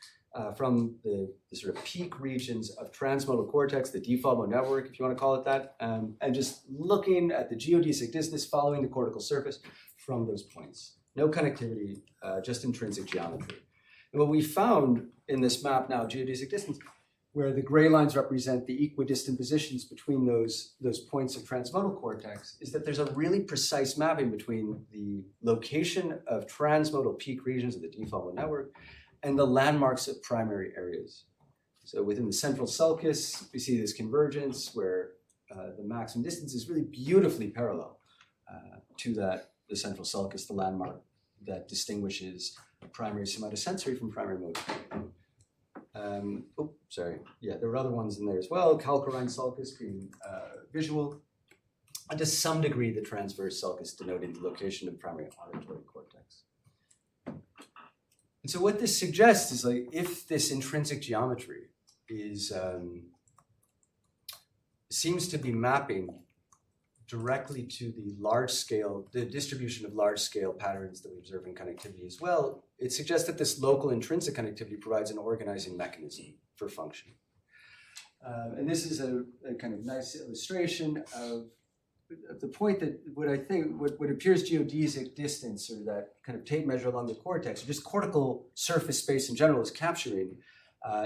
from the sort of peak regions of transmodal cortex, the default mode network, if you want to call it that, and just looking at the geodesic distance following the cortical surface from those points. No connectivity, just intrinsic geometry. And what we found in this map now, geodesic distance, where the gray lines represent the equidistant positions between those points of transmodal cortex, is that there's a really precise mapping between the location of transmodal peak regions of the default mode network and the landmarks of primary areas. So within the central sulcus, we see this convergence where the maximum distance is really beautifully parallel to the central sulcus, the landmark that distinguishes primary somatosensory from primary motor. There were other ones in there as well. Calcarine sulcus being visual, and to some degree the transverse sulcus denoting the location of primary auditory cortex. And so what this suggests is, like, if this intrinsic geometry is seems to be mapping directly to the distribution of large-scale patterns that we observe in connectivity as well, it suggests that this local intrinsic connectivity provides an organizing mechanism for function. And this is a kind of nice illustration of the point that what appears geodesic distance, or that kind of tape measure along the cortex, or just cortical surface space in general, is capturing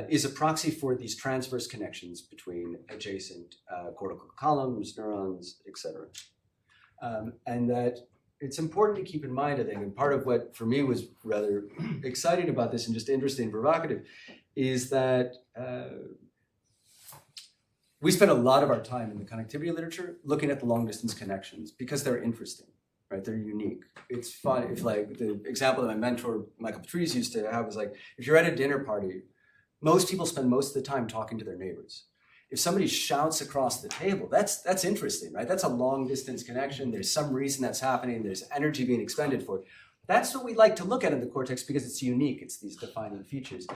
is a proxy for these transverse connections between adjacent cortical columns, neurons, etc. And that it's important to keep in mind, I think, and part of what for me was rather exciting about this and just interesting and provocative, is that we spend a lot of our time in the connectivity literature looking at the long distance connections because they're interesting, right? They're unique. It's fun. If, like, the example that my mentor, Michael Patrice, used to have was, like, if you're at a dinner party, most people spend most of the time talking to their neighbors. If somebody shouts across the table, that's interesting, right? That's a long distance connection. There's some reason that's happening. There's energy being expended for it. That's what we like to look at in the cortex because it's unique. It's these defining features.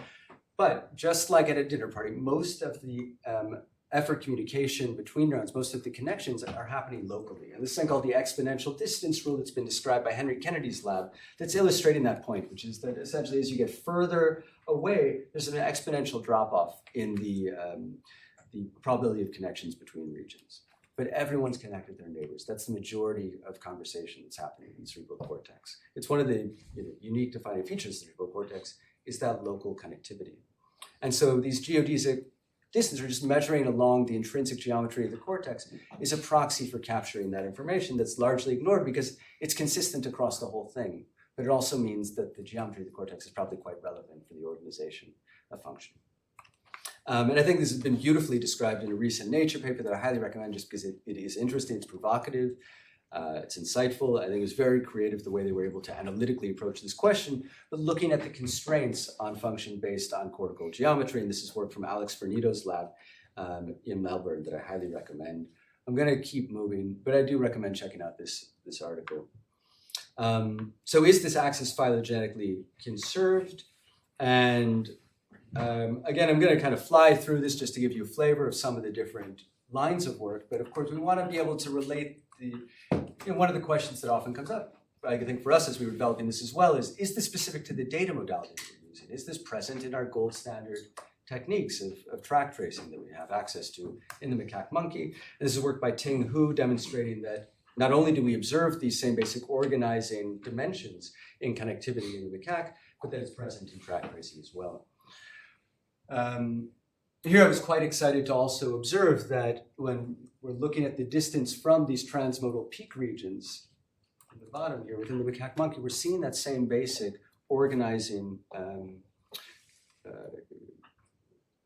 But just like at a dinner party, most of the effort communication between neurons, most of the connections are happening locally. And this thing called the exponential distance rule that's been described by Henry Kennedy's lab that's illustrating that point, which is that essentially as you get further away, there's an exponential drop-off in the probability of connections between regions. But everyone's connected to their neighbors. That's the majority of conversation that's happening in the cerebral cortex. It's one of the unique defining features of the cerebral cortex is that local connectivity. And so these geodesic distance, or just measuring along the intrinsic geometry of the cortex, is a proxy for capturing that information that's largely ignored because it's consistent across the whole thing. But it also means that the geometry of the cortex is probably quite relevant for the organization of function. And I think this has been beautifully described in a recent Nature paper that I highly recommend just because it is interesting, it's provocative, it's insightful. I think it was very creative the way they were able to analytically approach this question, but looking at the constraints on function based on cortical geometry. And this is work from Alex Fernito's lab in Melbourne that I highly recommend. I'm going to keep moving, but I do recommend checking out this article. So is this axis phylogenetically conserved? And again, I'm going to kind of fly through this just to give you a flavor of some of the different lines of work. But of course, we want to be able to relate one of the questions that often comes up, I think for us as we were developing this as well, is this specific to the data modality we're using? Is this present in our gold standard techniques of track tracing that we have access to in the macaque monkey? And this is work by Ting Hu demonstrating that not only do we observe these same basic organizing dimensions in connectivity in the macaque, but that it's present in track tracing as well. Here I was quite excited to also observe that when we're looking at the distance from these transmodal peak regions at the bottom here within the macaque monkey, we're seeing that same basic organizing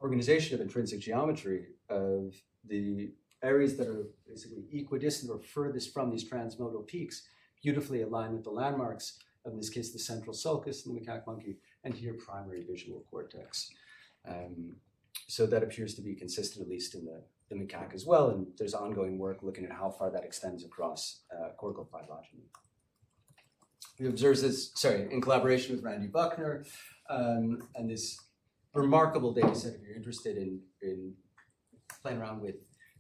organization of intrinsic geometry of the areas that are basically equidistant or furthest from these transmodal peaks, beautifully aligned with the landmarks of, in this case, the central sulcus in the macaque monkey, and here primary visual cortex. So that appears to be consistent, at least in the macaque as well, and there's ongoing work looking at how far that extends across cortical phylogeny. We observed this, in collaboration with Randy Buckner, and this remarkable data set, if you're interested in playing around with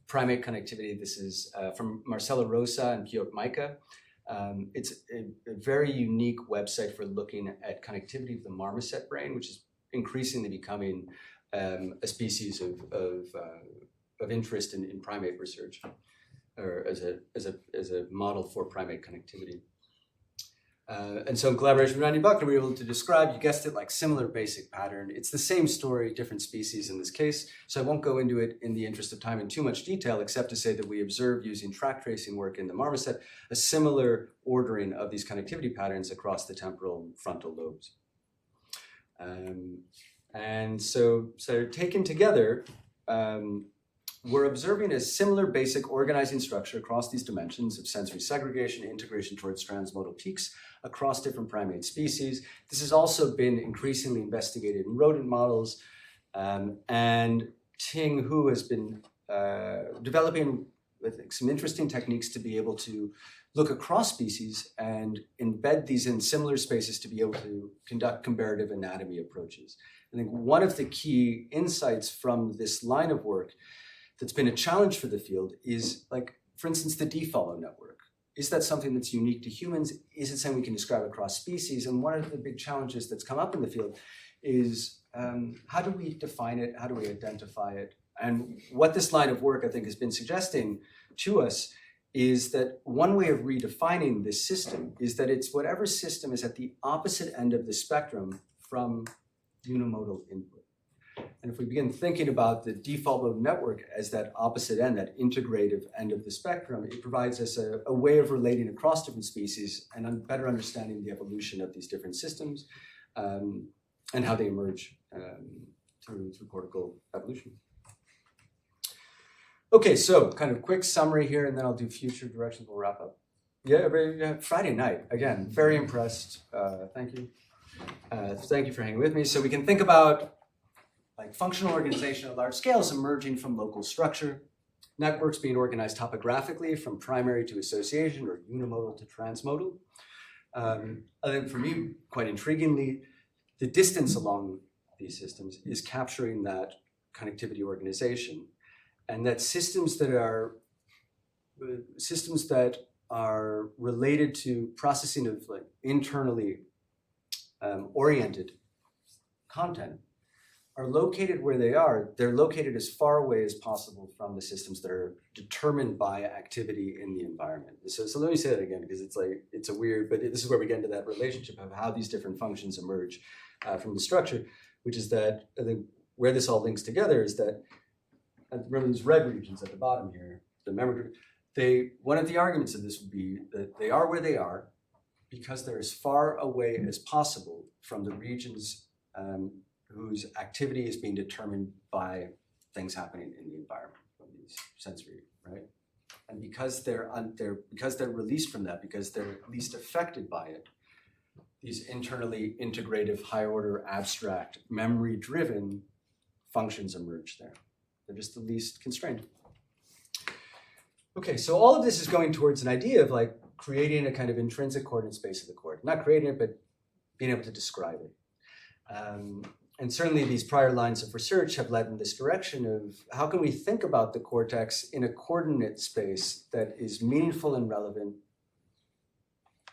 primate connectivity. This is from Marcelo Rosa and Piotr Majka. It's a very unique website for looking at connectivity of the marmoset brain, which is increasingly becoming a species of interest in primate research, or as a model for primate connectivity. And so in collaboration with Randy Buckner, we were able to describe, you guessed it, like similar basic pattern. It's the same story, different species in this case. So I won't go into it in the interest of time in too much detail, except to say that we observed using track tracing work in the marmoset, a similar ordering of these connectivity patterns across the temporal and frontal lobes. And so taken together, we're observing a similar basic organizing structure across these dimensions of sensory segregation, integration towards transmodal peaks across different primate species. This has also been increasingly investigated in rodent models, and Ting Hu has been developing some interesting techniques to be able to look across species and embed these in similar spaces to be able to conduct comparative anatomy approaches. I think one of the key insights from this line of work that's been a challenge for the field is, like, for instance, the D-follow network. Is that something that's unique to humans? Is it something we can describe across species? And one of the big challenges that's come up in the field is how do we define it? How do we identify it? And what this line of work, I think, has been suggesting to us is that one way of redefining this system is that it's whatever system is at the opposite end of the spectrum from unimodal input. And if we begin thinking about the default mode network as that opposite end, that integrative end of the spectrum, it provides us a way of relating across different species and better understanding the evolution of these different systems and how they emerge through cortical evolution. Okay, so kind of quick summary here, and then I'll do future directions. We'll wrap up. Yeah, Friday night, again, very impressed. Thank you. Thank you for hanging with me. So we can think about like functional organization at large scales emerging from local structure, networks being organized topographically from primary to association or unimodal to transmodal. I think for me, quite intriguingly, the distance along these systems is capturing that connectivity organization. and that systems that are related to processing of like internally oriented content are located where they are. They're located as far away as possible from the systems that are determined by activity in the environment. So let me say that again, because it's a weird, but this is where we get into that relationship of how these different functions emerge from the structure, which is that I think where this all links together is that, remember these red regions at the bottom here, the memory, one of the arguments of this would be that they are where they are because they're as far away as possible from the regions whose activity is being determined by things happening in the environment, from these sensory, right? And because they're released from that, because they're least affected by it, these internally integrative, high-order, abstract, memory-driven functions emerge there. They're just the least constrained. Okay, so all of this is going towards an idea of like creating a kind of intrinsic coordinate space of the coord. Not creating it, but being able to describe it. And certainly these prior lines of research have led in this direction of how can we think about the cortex in a coordinate space that is meaningful and relevant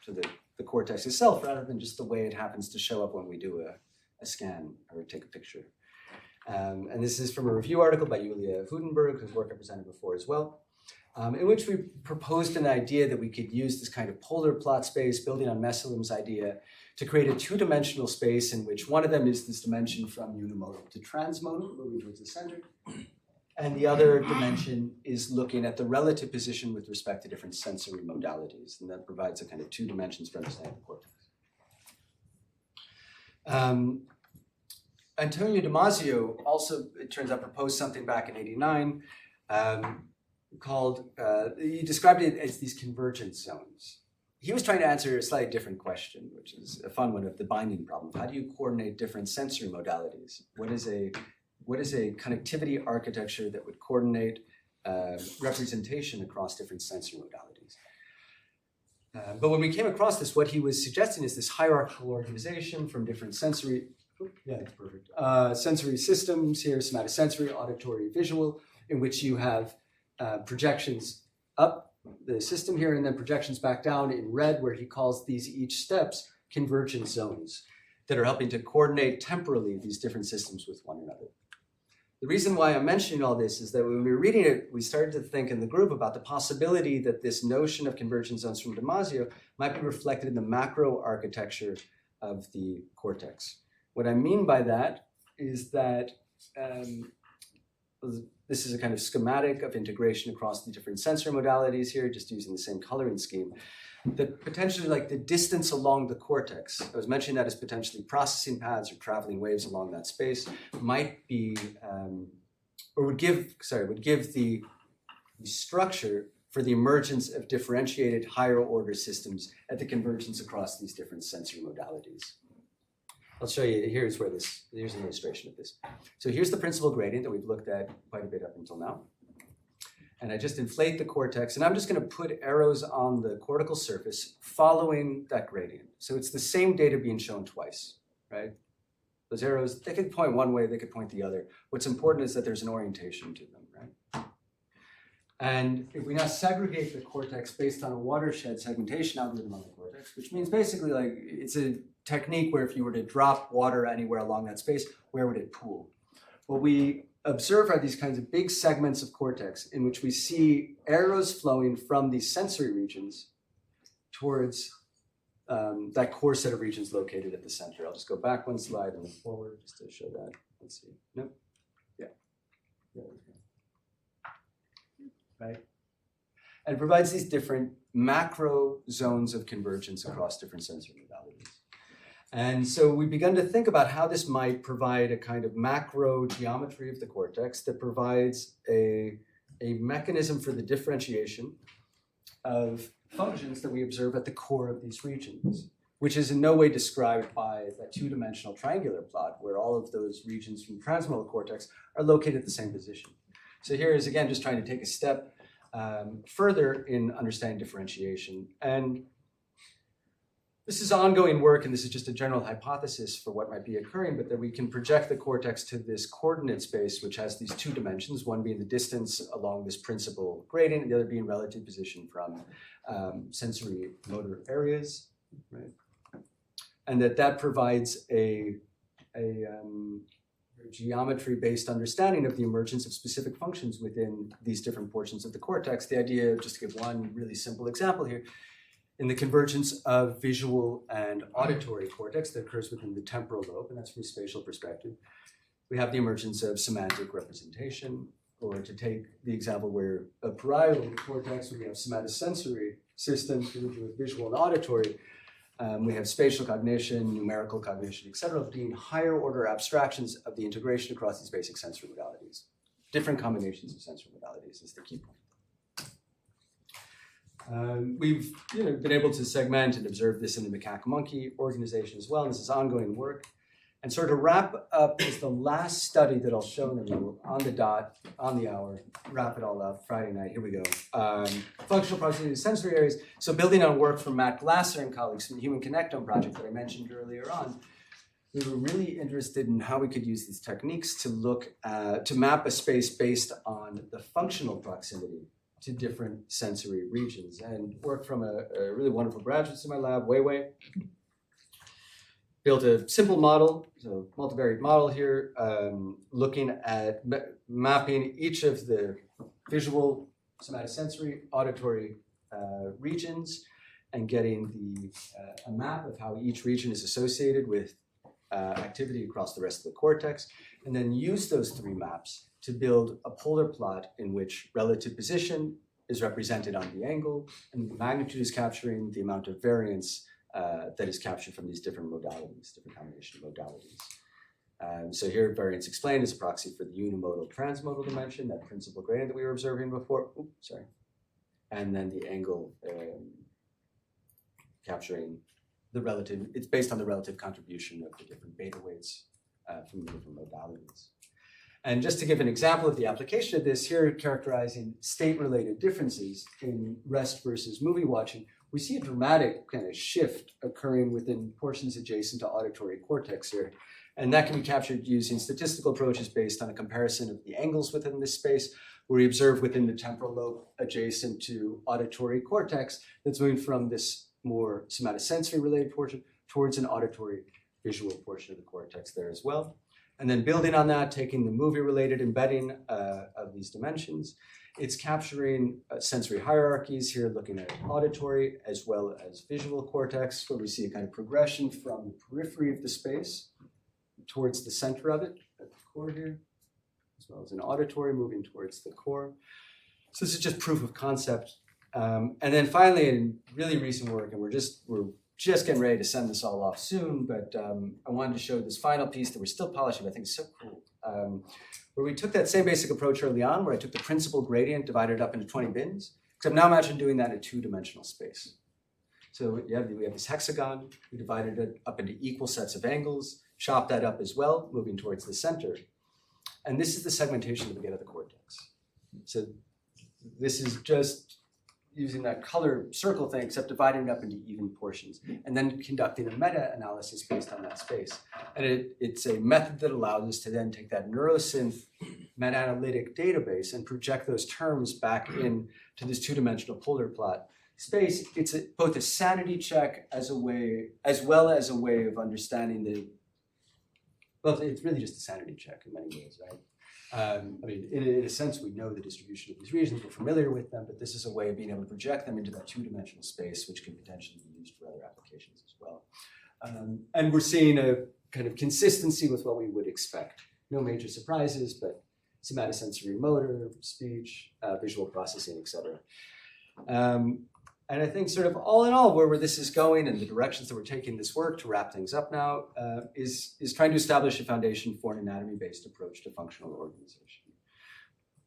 to the cortex itself, rather than just the way it happens to show up when we do a scan or take a picture. And this is from a review article by Julia Fudenberg, whose work I presented before as well, in which we proposed an idea that we could use this kind of polar plot space, building on Messelim's idea, to create a two-dimensional space in which one of them is this dimension from unimodal to transmodal, moving towards the center, and the other dimension is looking at the relative position with respect to different sensory modalities, and that provides a kind of two dimensions for understanding the cortex. Antonio Damasio also, it turns out, proposed something back in '89 called, he described it as these convergence zones. He was trying to answer a slightly different question, which is a fun one, of the binding problem. How do you coordinate different sensory modalities? What is a connectivity architecture that would coordinate representation across different sensory modalities? But when we came across this, what he was suggesting is this hierarchical organization from different sensory, sensory systems here, somatosensory, auditory, visual, in which you have projections up the system here, and then projections back down in red, where he calls these each steps convergent zones that are helping to coordinate temporally these different systems with one another. The reason why I'm mentioning all this is that when we were reading it, we started to think in the group about the possibility that this notion of convergent zones from Damasio might be reflected in the macro architecture of the cortex. What I mean by that is that this is a kind of schematic of integration across the different sensory modalities here, just using the same coloring scheme. That potentially, like the distance along the cortex, I was mentioning that as potentially processing paths or traveling waves along that space, might be, would give the structure for the emergence of differentiated higher order systems at the convergence across these different sensory modalities. I'll show you, here's an illustration of this. So here's the principal gradient that we've looked at quite a bit up until now. And I just inflate the cortex, and I'm just going to put arrows on the cortical surface following that gradient. So it's the same data being shown twice, right? Those arrows, they could point one way, they could point the other. What's important is that there's an orientation to them, right? And if we now segregate the cortex based on a watershed segmentation algorithm on the cortex, which means basically like it's a technique where if you were to drop water anywhere along that space, where would it pool? What we observe are these kinds of big segments of cortex in which we see arrows flowing from these sensory regions towards that core set of regions located at the center. I'll just go back one slide and then forward just to show that. Let's see. Nope. Yeah. There we go. Right? And it provides these different macro zones of convergence across different sensory modalities. And so we've begun to think about how this might provide a kind of macro geometry of the cortex that provides a mechanism for the differentiation of functions that we observe at the core of these regions, which is in no way described by that two-dimensional triangular plot where all of those regions from the transmodal cortex are located at the same position. So here is, again, just trying to take a step further in understanding differentiation. And This is ongoing work, and this is just a general hypothesis for what might be occurring, but that we can project the cortex to this coordinate space, which has these two dimensions, one being the distance along this principal gradient, and the other being relative position from sensory motor areas, right? And that provides a geometry-based understanding of the emergence of specific functions within these different portions of the cortex. The idea, just to give one really simple example here, in the convergence of visual and auditory cortex that occurs within the temporal lobe, and that's from a spatial perspective, we have the emergence of semantic representation, or to take the example where a parietal cortex, where we have somatosensory systems with visual and auditory, we have spatial cognition, numerical cognition, et cetera, being higher order abstractions of the integration across these basic sensory modalities. Different combinations of sensory modalities is the key point. We've been able to segment and observe this in the macaque-monkey organization as well, and this is ongoing work. And sort of wrap up is the last study that I'll show them on the dot, on the hour, wrap it all up, Friday night, here we go. Functional proximity to sensory areas. So building on work from Matt Glasser and colleagues from the Human Connectome project that I mentioned earlier on, we were really interested in how we could use these techniques to look, to map a space based on the functional proximity to different sensory regions, and work from a really wonderful graduate in my lab, Wei. Built a simple model, so multivariate model here, looking at mapping each of the visual, somatosensory, auditory regions, and getting a map of how each region is associated with activity across the rest of the cortex, and then use those three maps to build a polar plot in which relative position is represented on the angle, and the magnitude is capturing the amount of variance that is captured from these different modalities, different combination of modalities. So here, variance explained is a proxy for the unimodal transmodal dimension, that principal gradient that we were observing before. Oops, sorry. And then the angle capturing the relative, it's based on the relative contribution of the different beta weights from the different modalities. And just to give an example of the application of this, here characterizing state-related differences in rest versus movie watching, we see a dramatic kind of shift occurring within portions adjacent to auditory cortex here. And that can be captured using statistical approaches based on a comparison of the angles within this space, where we observe within the temporal lobe adjacent to auditory cortex that's moving from this more somatosensory related portion towards an auditory visual portion of the cortex there as well. And then building on that, taking the movie-related embedding of these dimensions, it's capturing sensory hierarchies here, looking at auditory as well as visual cortex, where we see a kind of progression from the periphery of the space towards the center of it, at the core here, as well as an auditory moving towards the core. So this is just proof of concept. And then finally, in really recent work, and we're just getting ready to send this all off soon, but I wanted to show this final piece that we're still polishing, but I think it's so cool, where we took that same basic approach early on, where I took the principal gradient, divided it up into 20 bins, except now imagine doing that in a two-dimensional space. So we have this hexagon, we divided it up into equal sets of angles, chopped that up as well, moving towards the center. And this is the segmentation that we get of the cortex. So this is just using that color circle thing, except dividing it up into even portions, and then conducting a meta-analysis based on that space. And it's a method that allows us to then take that neurosynth meta-analytic database and project those terms back into this two-dimensional polar plot space. It's both a sanity check as well as a way of understanding well, it's really just a sanity check in many ways, right? I mean, in a sense, we know the distribution of these regions, we're familiar with them, but this is a way of being able to project them into that two-dimensional space, which can potentially be used for other applications as well. And we're seeing a kind of consistency with what we would expect. No major surprises, but somatosensory motor, speech, visual processing, et cetera. And I think sort of all in all, where this is going and the directions that we're taking this work to wrap things up now is trying to establish a foundation for an anatomy-based approach to functional organization.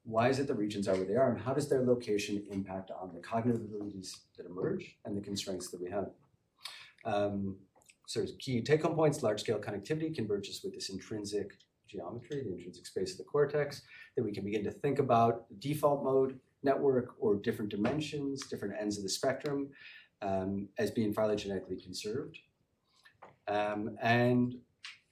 Why is it the regions are where they are, and how does their location impact on the cognitive abilities that emerge and the constraints that we have? So key take-home points: large-scale connectivity converges with this intrinsic geometry, the intrinsic space of the cortex, that we can begin to think about the default mode network or different dimensions, different ends of the spectrum as being phylogenetically conserved. And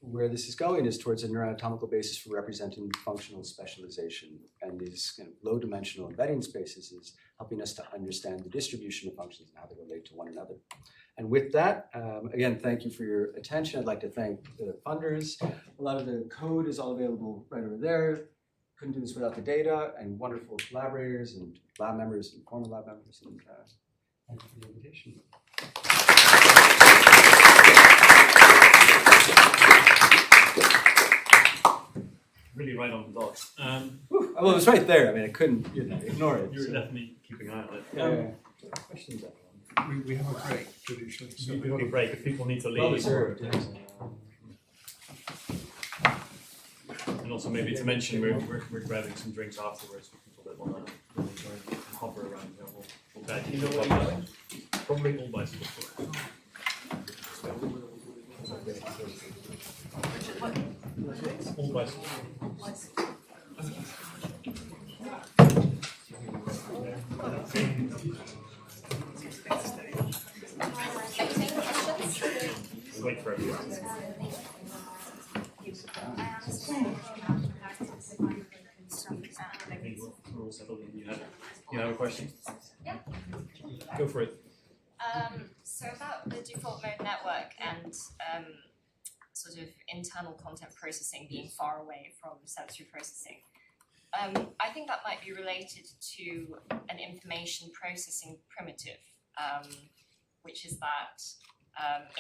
where this is going is towards a neuroanatomical basis for representing functional specialization. And these kind of low-dimensional embedding spaces is helping us to understand the distribution of functions and how they relate to one another. And with that, again, thank you for your attention. I'd like to thank the funders. A lot of the code is all available right over there. Couldn't do this without the data and wonderful collaborators and lab members and former lab members. And thank you for the invitation. Really right on the dot. Well, it was right there. I mean, I couldn't ignore it. You were definitely keeping an eye on it. Questions, everyone? We have a break, traditionally. So We have a break if people need to leave. Well deserved, yes. And also maybe to mention we're grabbing some drinks afterwards for people that want to hover around. We'll tag you. Probably all bicycle tour. All bicycle. Wait for everyone. I think we're all settled in. You have a question? Yeah. Go for it. So about the default mode network and sort of internal content processing being far away from sensory processing. I think that might be related to an information processing primitive, which is that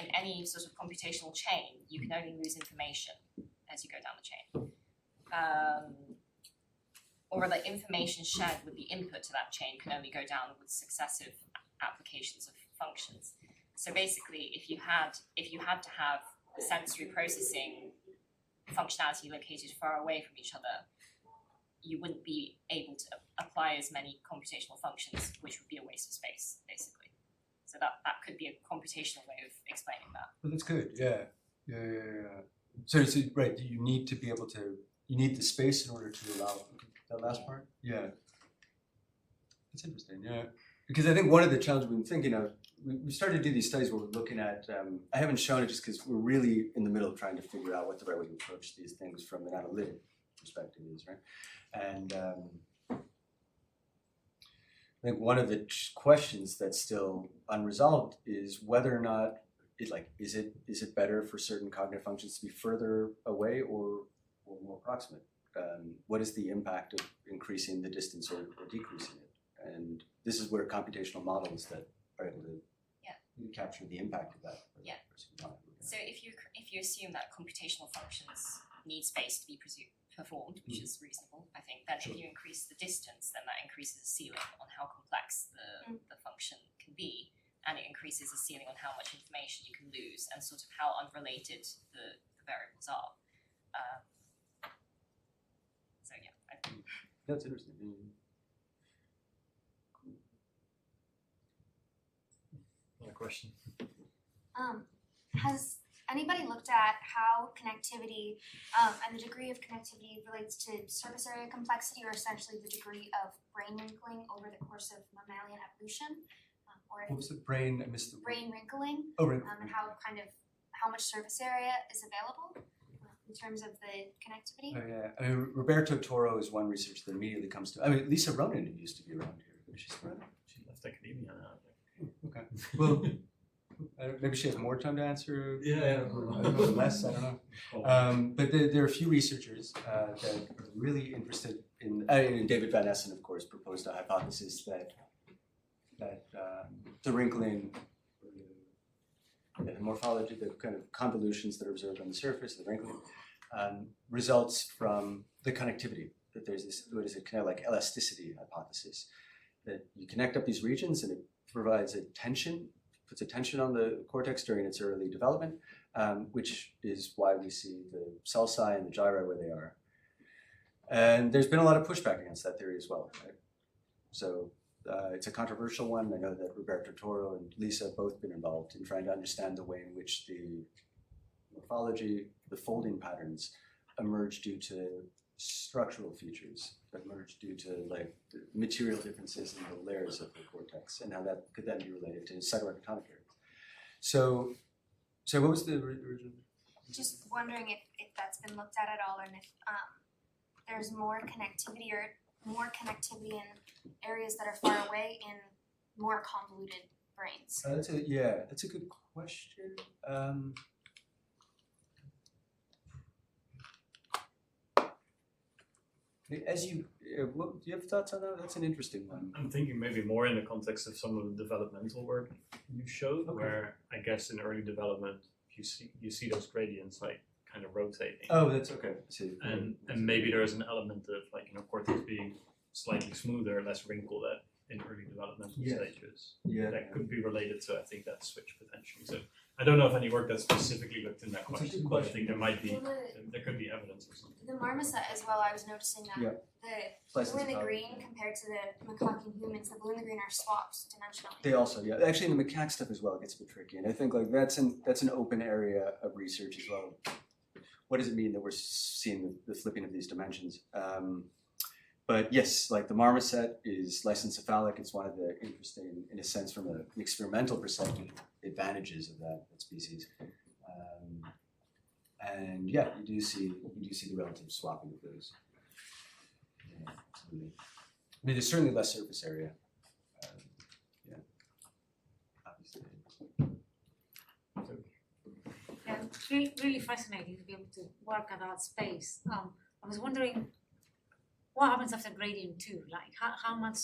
in any sort of computational chain, you can only lose information as you go down the chain. Or rather, information shared with the input to that chain can only go down with successive applications of functions. So basically, if you had to have sensory processing functionality located far away from each other, you wouldn't be able to apply as many computational functions, which would be a waste of space, basically. So that could be a computational way of explaining that. Well, that's good. Yeah. So right, you need to be able to. You need the space in order to allow that last part. Yeah. That's interesting. Yeah. Because I think one of the challenges we've been thinking of, we started to do these studies where we're looking at, I haven't shown it just because we're really in the middle of trying to figure out what the right way to approach these things from an analytic perspective is, right? And I think one of the questions that's still unresolved is whether or not, is it better for certain cognitive functions to be further away or more proximate? What is the impact of increasing the distance or decreasing it? And this is where computational models that are able to capture the impact of that. Yeah. So if you assume that computational functions need space to be performed, which is reasonable, I think, then if you increase the distance, then that increases the ceiling on how complex the function can be, and it increases the ceiling on how much information you can lose and sort of how unrelated the variables are. So yeah, I think that's interesting. Another question. Has anybody looked at how connectivity and the degree of connectivity relates to surface area complexity, or essentially the degree of brain wrinkling over the course of mammalian evolution? Or What was the brain? I missed the brain wrinkling, Oh, right. and how much surface area is available in terms of the connectivity? Oh, yeah. I mean, Roberto Toro is one researcher that immediately comes to. I mean, Lisa Ronan used to be around here. She's around. She left academia now. Okay. Well, maybe she has more time to answer. Yeah. Less. I don't know. But there are a few researchers that are really interested in. David Van Essen, of course, proposed a hypothesis that the wrinkling, the morphology, the kind of convolutions that are observed on the surface, the wrinkling, results from the connectivity. That there's this, what is it, kind of like elasticity hypothesis, that you connect up these regions and it provides a tension, puts a tension on the cortex during its early development, which is why we see the sulci and the gyri where they are. And there's been a lot of pushback against that theory as well. Right? So it's a controversial one. I know that Roberto Toro and Lisa have both been involved in trying to understand the way in which the morphology, the folding patterns emerge due to structural features that emerge due to like the material differences in the layers of the cortex, and how that could then be related to cytorhexatonic areas. So what was the original? Just wondering if that's been looked at all, and if there's more connectivity in areas that are far away in more convoluted brains. That's a good question. Do you have thoughts on that? That's an interesting one. I'm thinking maybe more in the context of some of the developmental work you showed, where I guess in early development you see those gradients like kind of rotating. Oh, that's okay. And maybe there's an element of like cortex being slightly smoother, less wrinkled in early developmental stages. Yeah. That could be related to that switch potentially. So I don't know of any work that specifically looked in that That's a question, good but I question. think there might be Well, there could be evidence or something. the marmoset as well, I was noticing that the blue and the green compared to the macaque and humans, the blue and the green are swapped dimensionally. They also, actually in the macaque stuff as well, it gets a bit tricky, and I think like that's an open area of research as well. What does it mean that we're seeing the flipping of these dimensions? But yes, like the marmoset is lysencephalic. It's one of the interesting, in a sense, from an experimental perspective, advantages of that species. And yeah, you do see the relative swapping of those. Yeah, absolutely. I mean, there's certainly less surface area. Obviously. Yeah, it's really fascinating to be able to work at that space. I was wondering what happens after gradient 2? Like how much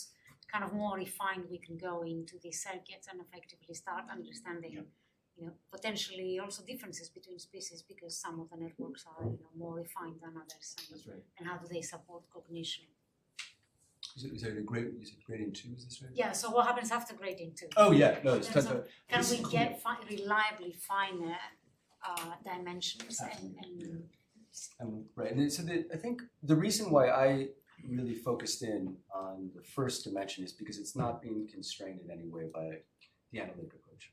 kind of more refined we can go into these circuits and effectively start understanding, potentially also differences between species, because some of the networks are more refined than others, That's right. and how do they support cognition? Is it gradient 2? Is this right? Yeah. So what happens after gradient 2? Oh yeah, no, it's And so can we get reliably finer dimensions and right, and so I think the reason why I really focused in on the first dimension is because it's not being constrained in any way by the analytic approach.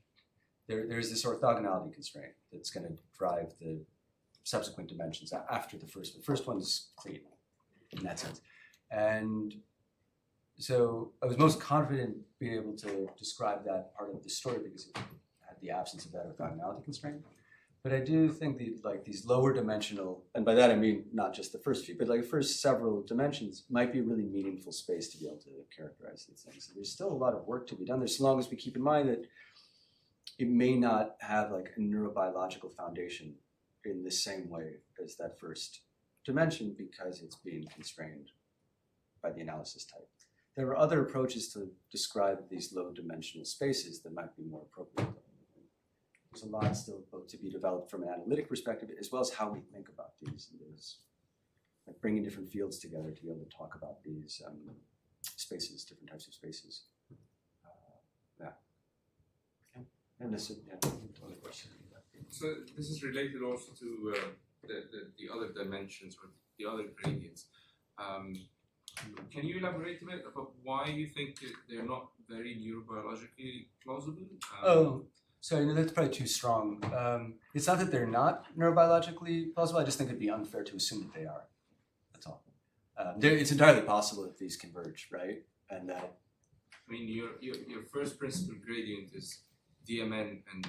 There's this orthogonality constraint that's going to drive the subsequent dimensions after the first one. The first one's clean in that sense. And so I was most confident being able to describe that part of the story because it had the absence of that orthogonality constraint. But I do think these lower dimensional, and by that I mean not just the first few, but like the first several dimensions might be a really meaningful space to be able to characterize these things. So there's still a lot of work to be done there, so long as we keep in mind that it may not have like a neurobiological foundation in the same way as that first dimension because it's being constrained by the analysis type. There are other approaches to describe these low dimensional spaces that might be more appropriate. There's a lot still to be developed from an analytic perspective, as well as how we think about these. And there's like bringing different fields together to be able to talk about these spaces, different types of spaces. And this is another question. So this is related also to the other dimensions or the other gradients. Can you elaborate a bit about why you think they're not very neurobiologically plausible? Sorry, no, that's probably too strong. It's not that they're not neurobiologically plausible. I just think it'd be unfair to assume that they are. That's all. It's entirely possible that these converge, right? And that. I mean, your first principal gradient is DMN, and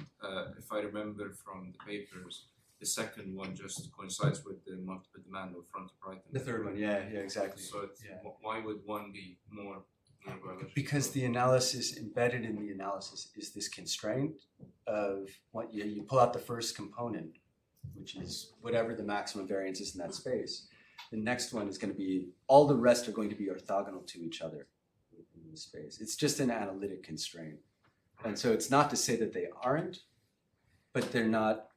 if I remember from the papers, the second one just coincides with the multiple demand or frontal Brighton. The third one, yeah, exactly. So why would one be more neurobiological? Because the analysis, embedded in the analysis, is this constraint of what you pull out the first component, which is whatever the maximum variance is in that space. The next one is going to be, all the rest are going to be orthogonal to each other in the space. It's just an analytic constraint. And so it's not to say that they aren't, but they're not,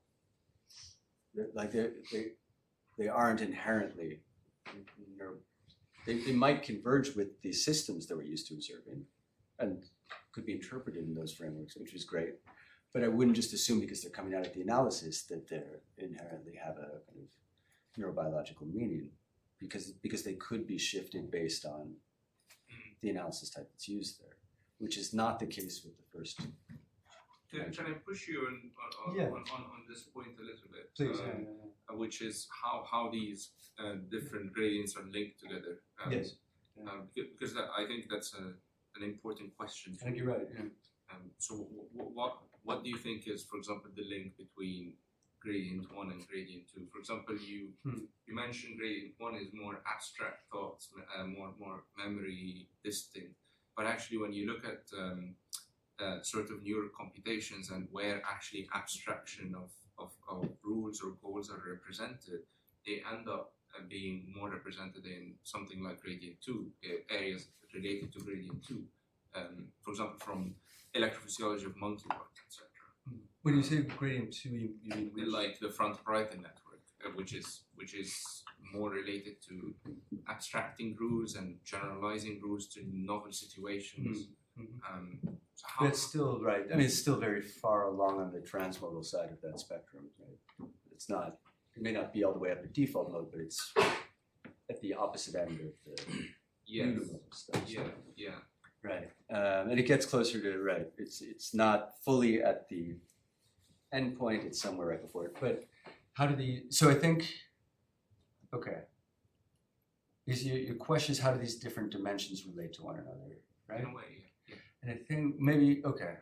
they aren't inherently, they might converge with the systems that we're used to observing and could be interpreted in those frameworks, which is great. But I wouldn't just assume because they're coming out of the analysis that they inherently have a kind of neurobiological meaning, because they could be shifted based on the analysis type that's used there, which is not the case with the first. Can I push you on this point a little bit? Please. which is how these different gradients are linked together. Yes. Because I think that's an important question. I think you're right. Yeah. So what do you think is, for example, the link between gradient 1 and gradient 2? For example, you mentioned gradient 1 is more abstract thoughts, more memory distinct. But actually, when you look at sort of neural computations and where actually abstraction of rules or goals are represented, they end up being more represented in something like gradient 2, areas related to gradient 2. For example, from electrophysiology of monkeypox, etc. When you say gradient 2, you mean which? Like the front-Brighton network, which is more related to abstracting rules and generalizing rules to novel situations. So how That's still right. I mean, it's still very far along on the transmodal side of that spectrum. Right? It's not. It may not be all the way up at default mode, but it's at the opposite end of the unimodal stuff. Yeah. Right, and it gets closer to right. It's not fully at the end point. It's somewhere right before it. But how do the? So I think, okay. Is your question is how do these different dimensions relate to one another, right? In a way, yeah. And I think maybe okay.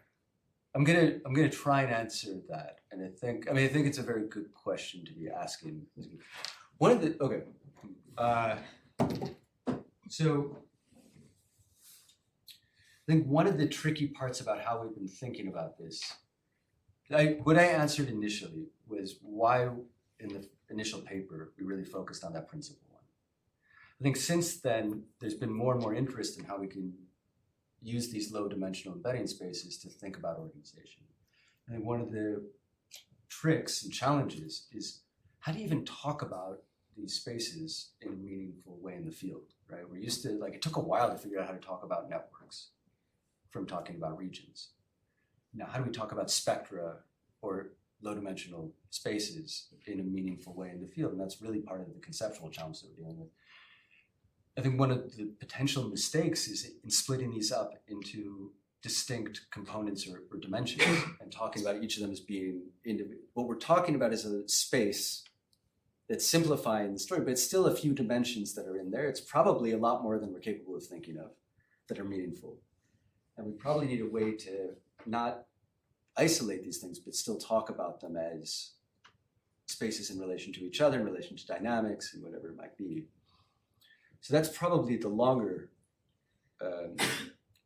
I'm gonna try and answer that. And I think it's a very good question to be asking. One of the so. I think one of the tricky parts about how we've been thinking about this, what I answered initially was why in the initial paper we really focused on that principal one. I think since then there's been more and more interest in how we can use these low dimensional embedding spaces to think about organization. I think one of the tricks and challenges is how do you even talk about these spaces in a meaningful way in the field, right? We're used to, it took a while to figure out how to talk about networks from talking about regions. Now, how do we talk about spectra or low-dimensional spaces in a meaningful way in the field? And that's really part of the conceptual challenge that we're dealing with. I think one of the potential mistakes is in splitting these up into distinct components or dimensions and talking about each of them as being individual. What we're talking about is a space that's simplifying the story, but it's still a few dimensions that are in there. It's probably a lot more than we're capable of thinking of that are meaningful. And we probably need a way to not isolate these things, but still talk about them as spaces in relation to each other, in relation to dynamics and whatever it might be. So that's probably the longer,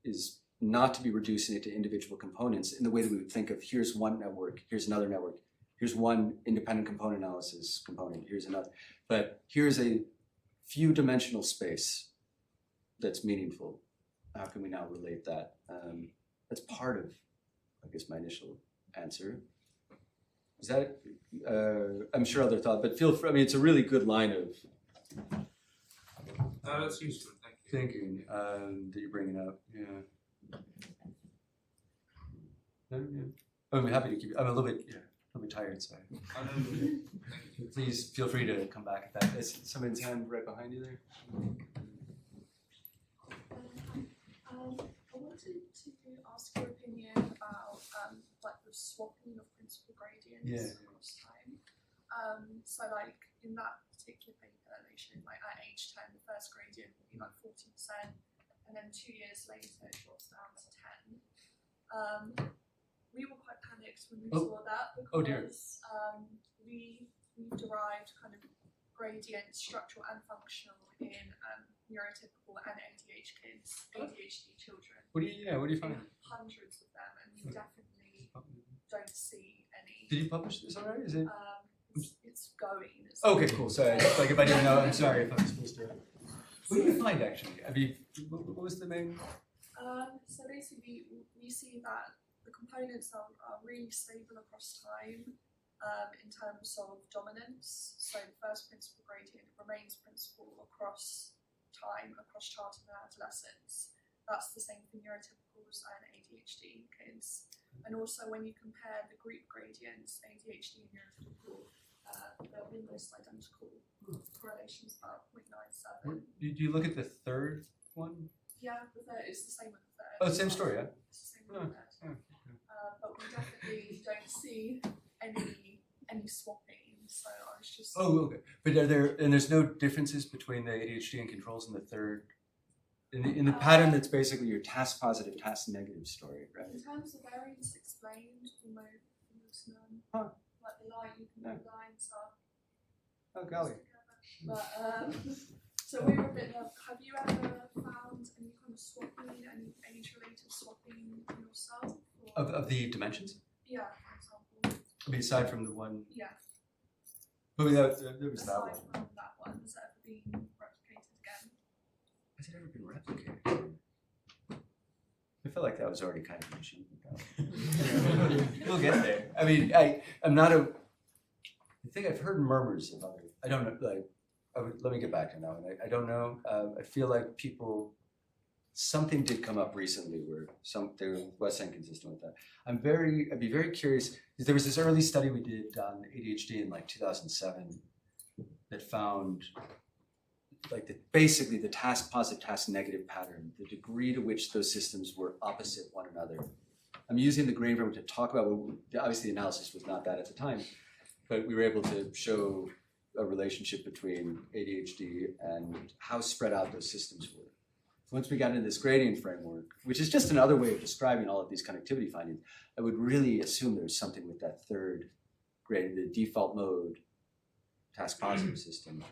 is not to be reducing it to individual components in the way that we would think of here's one network, here's another network, here's one independent component analysis component, here's another. But here's a few dimensional space that's meaningful. How can we now relate that? That's part of, I guess, my initial answer. Is that, I'm sure other thought, but feel free, it's a really good line of that's useful, thank you. thinking that you're bringing up, yeah. I'm happy to keep, I'm a little bit tired, so. Please feel free to come back at that. There's someone's hand right behind you there. I wanted to ask your opinion about the swapping of principal gradients across time. So in that particular paper, they showed at age 10, the first gradient would be 40%, and then 2 years later it drops down to 10. We were quite panicked when we saw that because we derived kind of gradients, structural and functional, in neurotypical and ADHD children. What do you find? Hundreds of them, and we definitely don't see any. Did you publish this already? Is it? It's going. Okay, cool. Sorry, if I didn't know, I'm sorry if I'm supposed to. What did you find actually? What was the main? So basically, we see that the components are really stable across time in terms of dominance. So the first principal gradient remains principal across time, across childhood and adolescence. That's the same for neurotypicals and ADHD kids. And also when you compare the group gradients, ADHD and neurotypical, they're almost identical. Correlation's about 0.97. Do you look at the third one? Yeah, the third is the same with the third. Oh, same story, yeah? It's the same with the third. But we definitely don't see any swapping. So I was just Oh, okay. But are there, and there's no differences between the ADHD and controls in the third, in the pattern that's basically your task positive, task negative story, right? In terms of variance explained, almost none. Huh. Like the line, you can No. do lines are Oh, golly. together. But so we were a bit like, have you ever found any kind of swapping, any age-related swapping yourself? Or, Of the dimensions? yeah, for example. I mean, aside from the one, Yeah. but there was that Aside one. from that one, has it ever been replicated again? Has it ever been replicated? I feel like that was already kind of an issue. We'll get there. I mean, I'm not a. I think I've heard murmurs of other. I don't know. Like, let me get back to that one. I don't know. I feel like people. Something did come up recently where there was inconsistent with that. I'd be very curious. There was this early study we did on ADHD in like 2007 that found like basically the task positive, task negative pattern, the degree to which those systems were opposite one another. I'm using the grain framework to talk about, obviously the analysis was not that at the time, but we were able to show a relationship between ADHD and how spread out those systems were. Once we got into this gradient framework, which is just another way of describing all of these connectivity findings, I would really assume there's something with that third gradient, the default mode task positive system.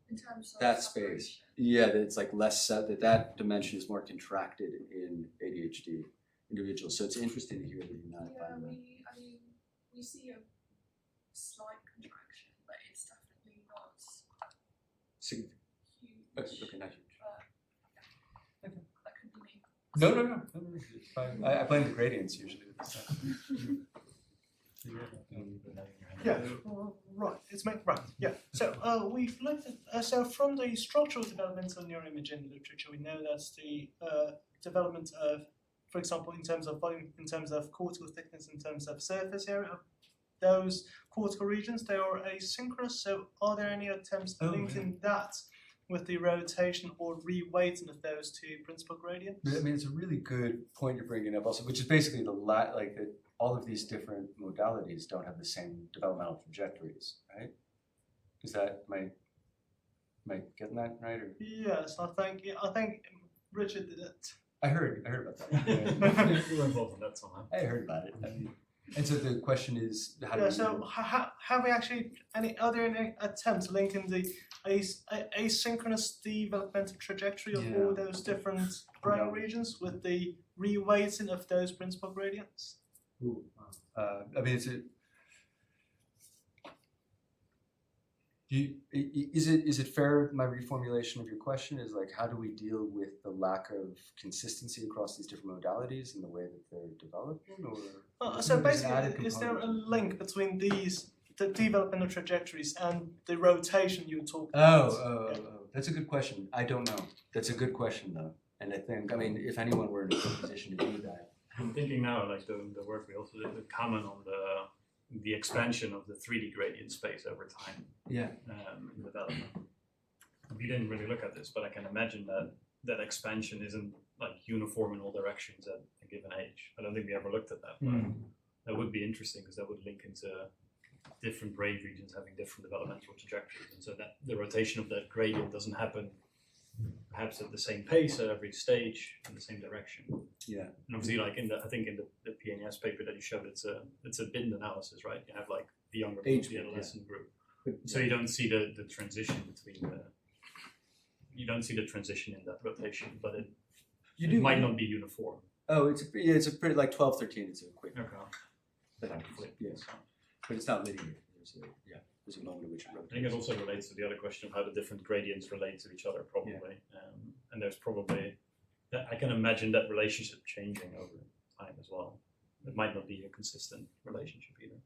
In terms of That space, yeah, that it's like less set, that dimension is more contracted in ADHD individuals. So it's interesting to hear that you're not Yeah, finding that. we see a slight contraction, but it's definitely not Sig- huge. okay, not huge. That could be me. No. It's fine. I blame the gradients usually with this stuff. Yeah, right. It's me. Right. Yeah. So we've looked at so from the structural developments of neuroimaging literature, we know that's the development of, for example, in terms of volume, in terms of cortical thickness, in terms of surface area of those cortical regions, they are asynchronous. So are there any attempts linking that with the rotation or reweighting of those two principal gradients? I mean, it's a really good point you're bringing up also, which is basically that all of these different modalities don't have the same developmental trajectories, right? Is that, am I getting that right? Or? Yes, I think Richard did it. I heard about that. You were involved in that somehow. I heard about it. I mean, and so the question is, how do Yeah, we so have we actually any attempts linking the asynchronous developmental trajectory of all those different brain regions with the reweighting of those principal gradients? Ooh, I mean, is it fair? My reformulation of your question is like, how do we deal with the lack of consistency across these different modalities in the way that they're developing? Or So basically, is there a link between the developmental trajectories and the rotation you were talking about? Oh, that's a good question. I don't know. That's a good question though, and I think, I mean, if anyone were in a good position to do that. I'm thinking now, like the work we also did with comment on the expansion of the 3D gradient space over time. Yeah. In development. We didn't really look at this, but I can imagine that expansion isn't like uniform in all directions at a given age. I don't think we ever looked at that, but that would be interesting because that would link into different brain regions having different developmental trajectories, and so that the rotation of that gradient doesn't happen perhaps at the same pace at every stage in the same direction. Yeah. And obviously, like I think in the PNAS paper that you showed, it's a binned analysis, right? You have like the younger group, Age the group, adolescent group. So you don't see the transition between you don't see the transition in that rotation, but it might not be uniform. Oh, it's a pretty like 12, 13. It's a quick. Okay. Yes, but it's not linear. There's a moment in which it I rotates. think it also relates to the other question of how the different gradients relate to each other, probably. And there's probably, I can imagine that relationship changing over time as well. It might not be a consistent relationship either.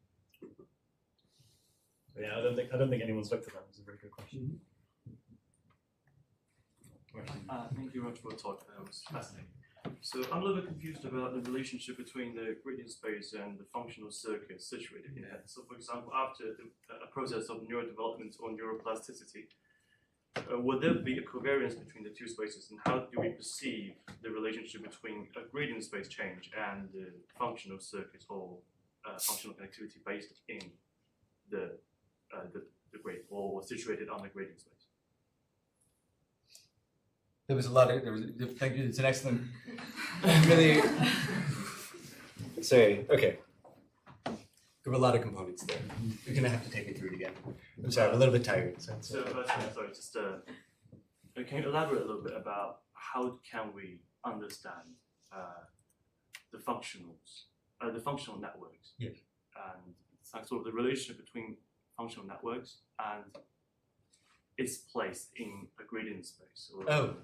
So yeah, I don't think anyone's looked at that. It's a very good question. Thank you very much for the talk. That was fascinating. So I'm a little bit confused about the relationship between the gradient space and the functional circuit situated in it. So for example, after a process of neurodevelopment or neuroplasticity, would there be a covariance between the two spaces, and how do we perceive the relationship between a gradient space change and the functional circuit or functional connectivity based in the the gradient or situated on the gradient space. There was a lot of, thank you, it's an excellent, really, sorry, okay. There were a lot of components there. You're gonna have to take me through it again. I'm sorry, I'm a little bit tired. So sorry, just can you elaborate a little bit about how can we understand the functional networks? Yes. And it's like sort of the relationship between functional networks and its place in a gradient space, or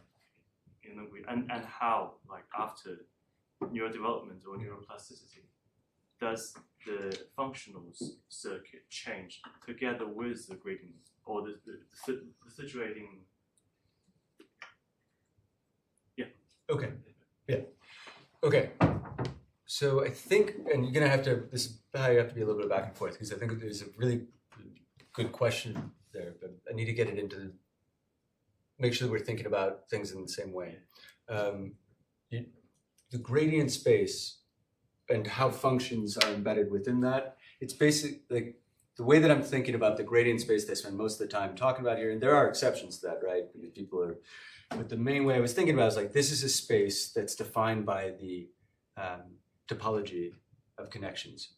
and how, like, after neurodevelopment or neuroplasticity, does the functional circuit change together with the gradient, or the situating? Yeah. Okay. Yeah. Okay. So I think, and you're gonna have to, this is how you have to be a little bit back and forth, because I think there's a really good question there, but I need to get it into, make sure that we're thinking about things in the same way. The gradient space and how functions are embedded within that, it's basically like the way that I'm thinking about the gradient space that I spend most of the time talking about here, and there are exceptions to that, right? Because people are, but the main way I was thinking about is like, this is a space that's defined by the topology of connections.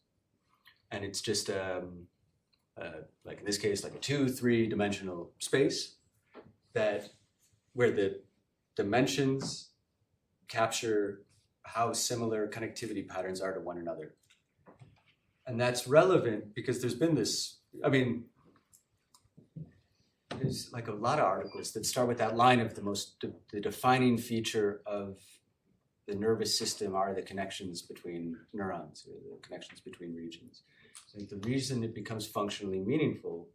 And it's just, like in this case, like a 2-3 dimensional space that where the dimensions capture how similar connectivity patterns are to one another. And that's relevant because there's been this, I mean, there's like a lot of articles that start with that line of the defining feature of the nervous system are the connections between neurons, or the connections between regions. I think the reason it becomes functionally meaningful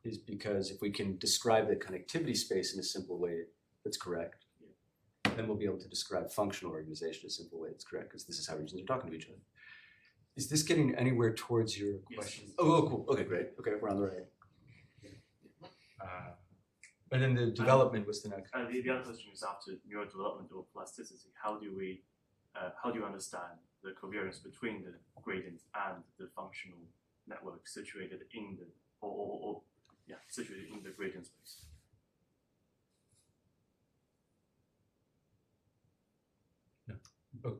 is because if we can describe the connectivity space in a simple way that's correct, then we'll be able to describe functional organization in a simple way that's correct, because this is how regions are talking to each other. Is this getting anywhere towards your question? Yes. Oh, cool. Okay, great. Okay, we're on the right. And then the development was the next. The other question is, after neurodevelopment or plasticity, how do you understand the covariance between the gradient and the functional network situated in the situated in the gradient space? Oh,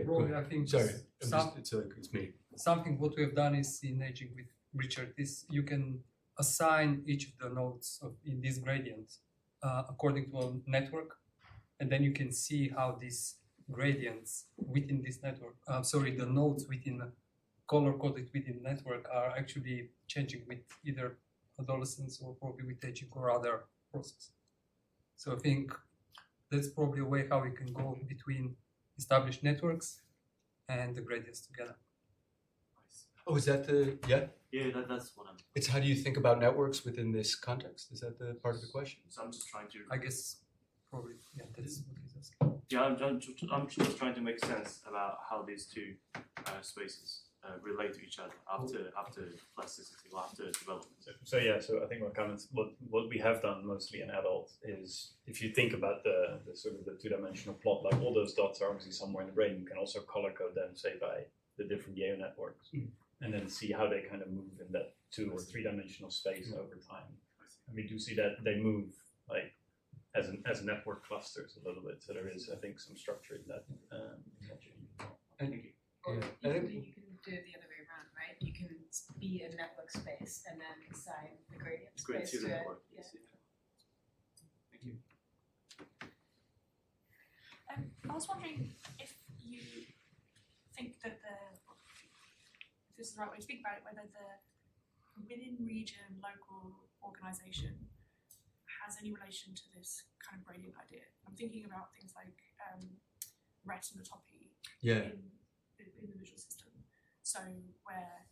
Probably, I think sorry, it's me. Something what we have done is in aging with Richard is you can assign each of the nodes in this gradient according to a network, and then you can see how these gradients within this network, the nodes within color coded within the network are actually changing with either adolescence or probably with aging or other process. So I think that's probably a way how we can go between established networks and the gradients together. Oh, is that the, yeah? Yeah, that's what I'm... It's how do you think about networks within this context? Is that the part of the question? So I'm just trying to... I guess, probably, yeah, that's what he's asking. Yeah, I'm just trying to make sense about how these two spaces relate to each other after plasticity or after development. So I think what we have done mostly in adults is, if you think about the sort of the two-dimensional plot, like all those dots are obviously somewhere in the brain. You can also color code them, say, by the different Yale networks, and then see how they kind of move in that 2- or 3-dimensional space over time. And we do see that they move like as network clusters a little bit. So there is, I think, some structure in that. Or you can do it the other way around, right? You can be a network space and then assign the gradient space to it. Yeah. Thank you. I was wondering if you think that if this is the right way to speak about it, whether the within region local organisation has any relation to this kind of gradient idea. I'm thinking about things like retinotopy in the visual system. So where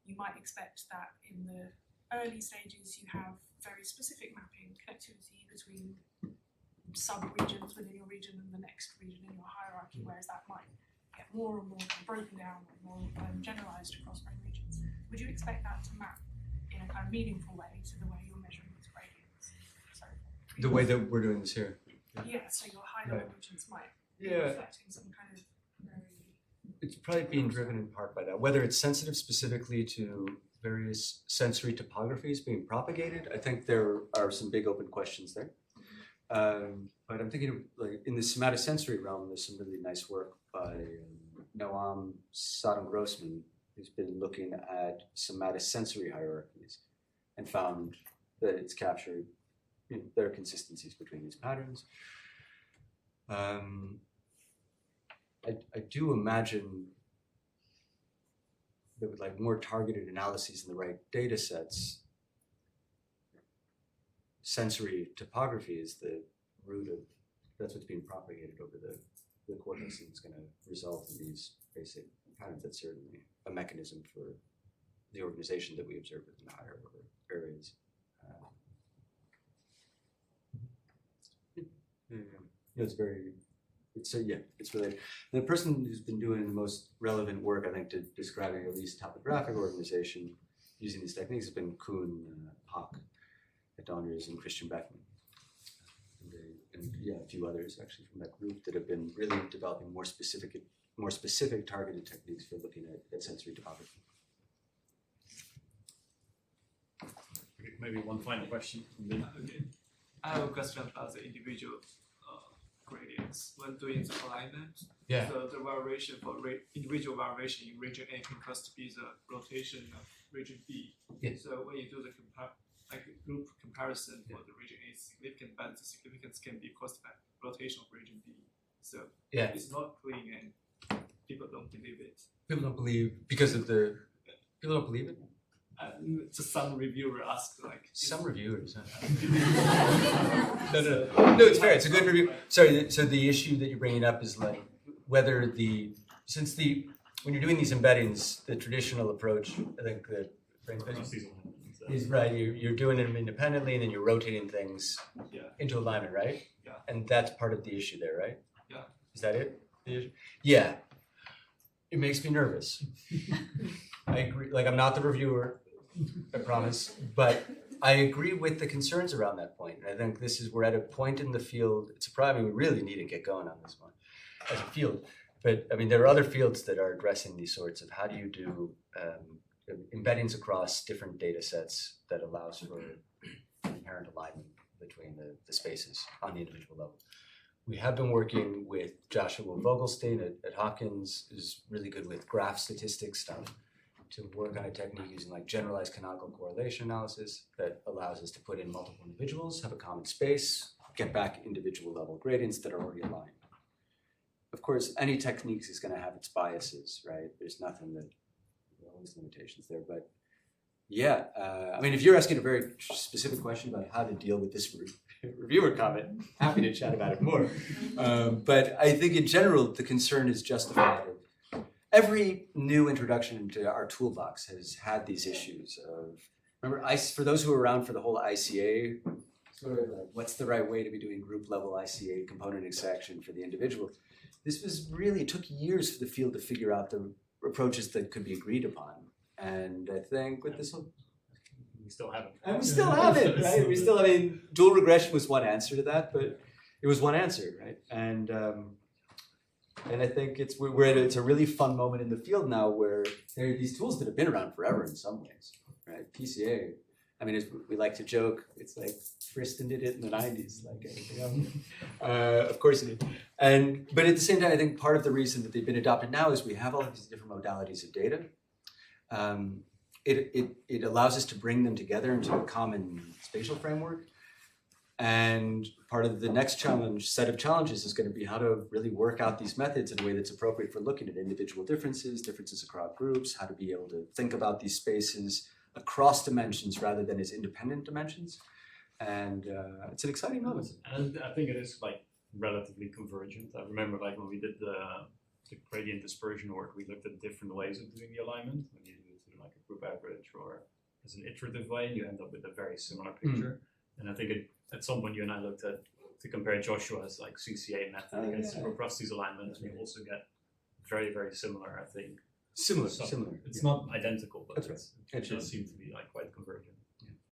you might expect that in the early stages you have very specific mapping connectivity between sub-regions within your region and the next region in your hierarchy, whereas that might get more and more broken down and more generalized across brain regions. Would you expect that to map in a kind of meaningful way to the way you're measuring these gradients? So the way that we're doing this here. Yeah, so your high-level regions might be Yeah. reflecting some kind of very... It's probably being driven in part by that. Whether it's sensitive specifically to various sensory topographies being propagated. I think there are some big open questions there. But I'm thinking of, like, in the somatosensory realm, there's some really nice work by Noam Sodom-Grossman, who's been looking at somatosensory hierarchies and found that it's captured, there are consistencies between these patterns. I do imagine that with like more targeted analyses in the right data sets, sensory topography is the root of, that's what's being propagated over the cortex, and it's going to result in these basic patterns. That's certainly a mechanism for the organization that we observe within the higher order areas. It's related. The person who's been doing the most relevant work, I think, to describing at least topographic organization using these techniques has been Kuhn, Hock, Donners, and Christian Beckman. And a few others actually from that group that have been really developing more specific targeted techniques for looking at sensory topography. Maybe one final question. Okay. I have a question about the individual gradients when doing the alignment. Yeah. So the variation for individual variation in region A can cause to be the rotation of region B. Yeah. So when you do the group comparison for the region A is significant, but the significance can be caused by rotation of region B. So it's not clean and people don't believe it. People don't believe because of the. People don't believe it. Just some reviewer asked like. Some reviewers. No, it's fair. It's a good review. Sorry. So the issue that you're bringing up is like whether when you're doing these embeddings, the traditional approach, I think that is right. You're doing them independently, and then you're rotating things into alignment, right? Yeah. And that's part of the issue there, right? Yeah. Is that it? Yeah. It makes me nervous. I agree. Like, I'm not the reviewer, I promise, but I agree with the concerns around that point. And I think we're at a point in the field. It's a problem. We really need to get going on this one as a field. But I mean, there are other fields that are addressing these sorts of how do you do embeddings across different data sets that allows for inherent alignment between the spaces on the individual level. We have been working with Joshua Vogelstein at Hopkins, who's really good with graph statistics stuff, to work on a technique using like generalized canonical correlation analysis that allows us to put in multiple individuals, have a common space, get back individual level gradients that are already aligned. Of course, any technique is going to have its biases, right? There's nothing that, there are always limitations there, but yeah, I mean, if you're asking a very specific question about how to deal with this reviewer comment, happy to chat about it more. But I think in general, the concern is justified. Every new introduction into our toolbox has had these issues of, remember, for those who were around for the whole ICA, sort of like, what's the right way to be doing group level ICA component extraction for the individual? This was really, it took years for the field to figure out the approaches that could be agreed upon. And I think with this one, we still haven't. And we still haven't, right? We still, I mean, dual regression was one answer to that, but it was one answer, right? And I think it's a really fun moment in the field now where there are these tools that have been around forever in some ways, right? PCA, I mean, we like to joke, it's like Friston did it in the 90s, like anything else. Of course it did. But at the same time, I think part of the reason that they've been adopted now is we have all of these different modalities of data. It allows us to bring them together into a common spatial framework. And part of the next set of challenges is going to be how to really work out these methods in a way that's appropriate for looking at individual differences across groups, how to be able to think about these spaces across dimensions rather than as independent dimensions. And it's an exciting moment. And I think it is like relatively convergent. I remember like when we did the gradient dispersion work, we looked at different ways of doing the alignment. When you do it through like a group average or as an iterative way, you end up with a very similar picture. And I think at some point you and I looked at to compare Joshua's like CCA method against Proprosti's alignment, and you also get very, very similar, I think. Similar. It's not identical, but it does seem to be like quite convergent.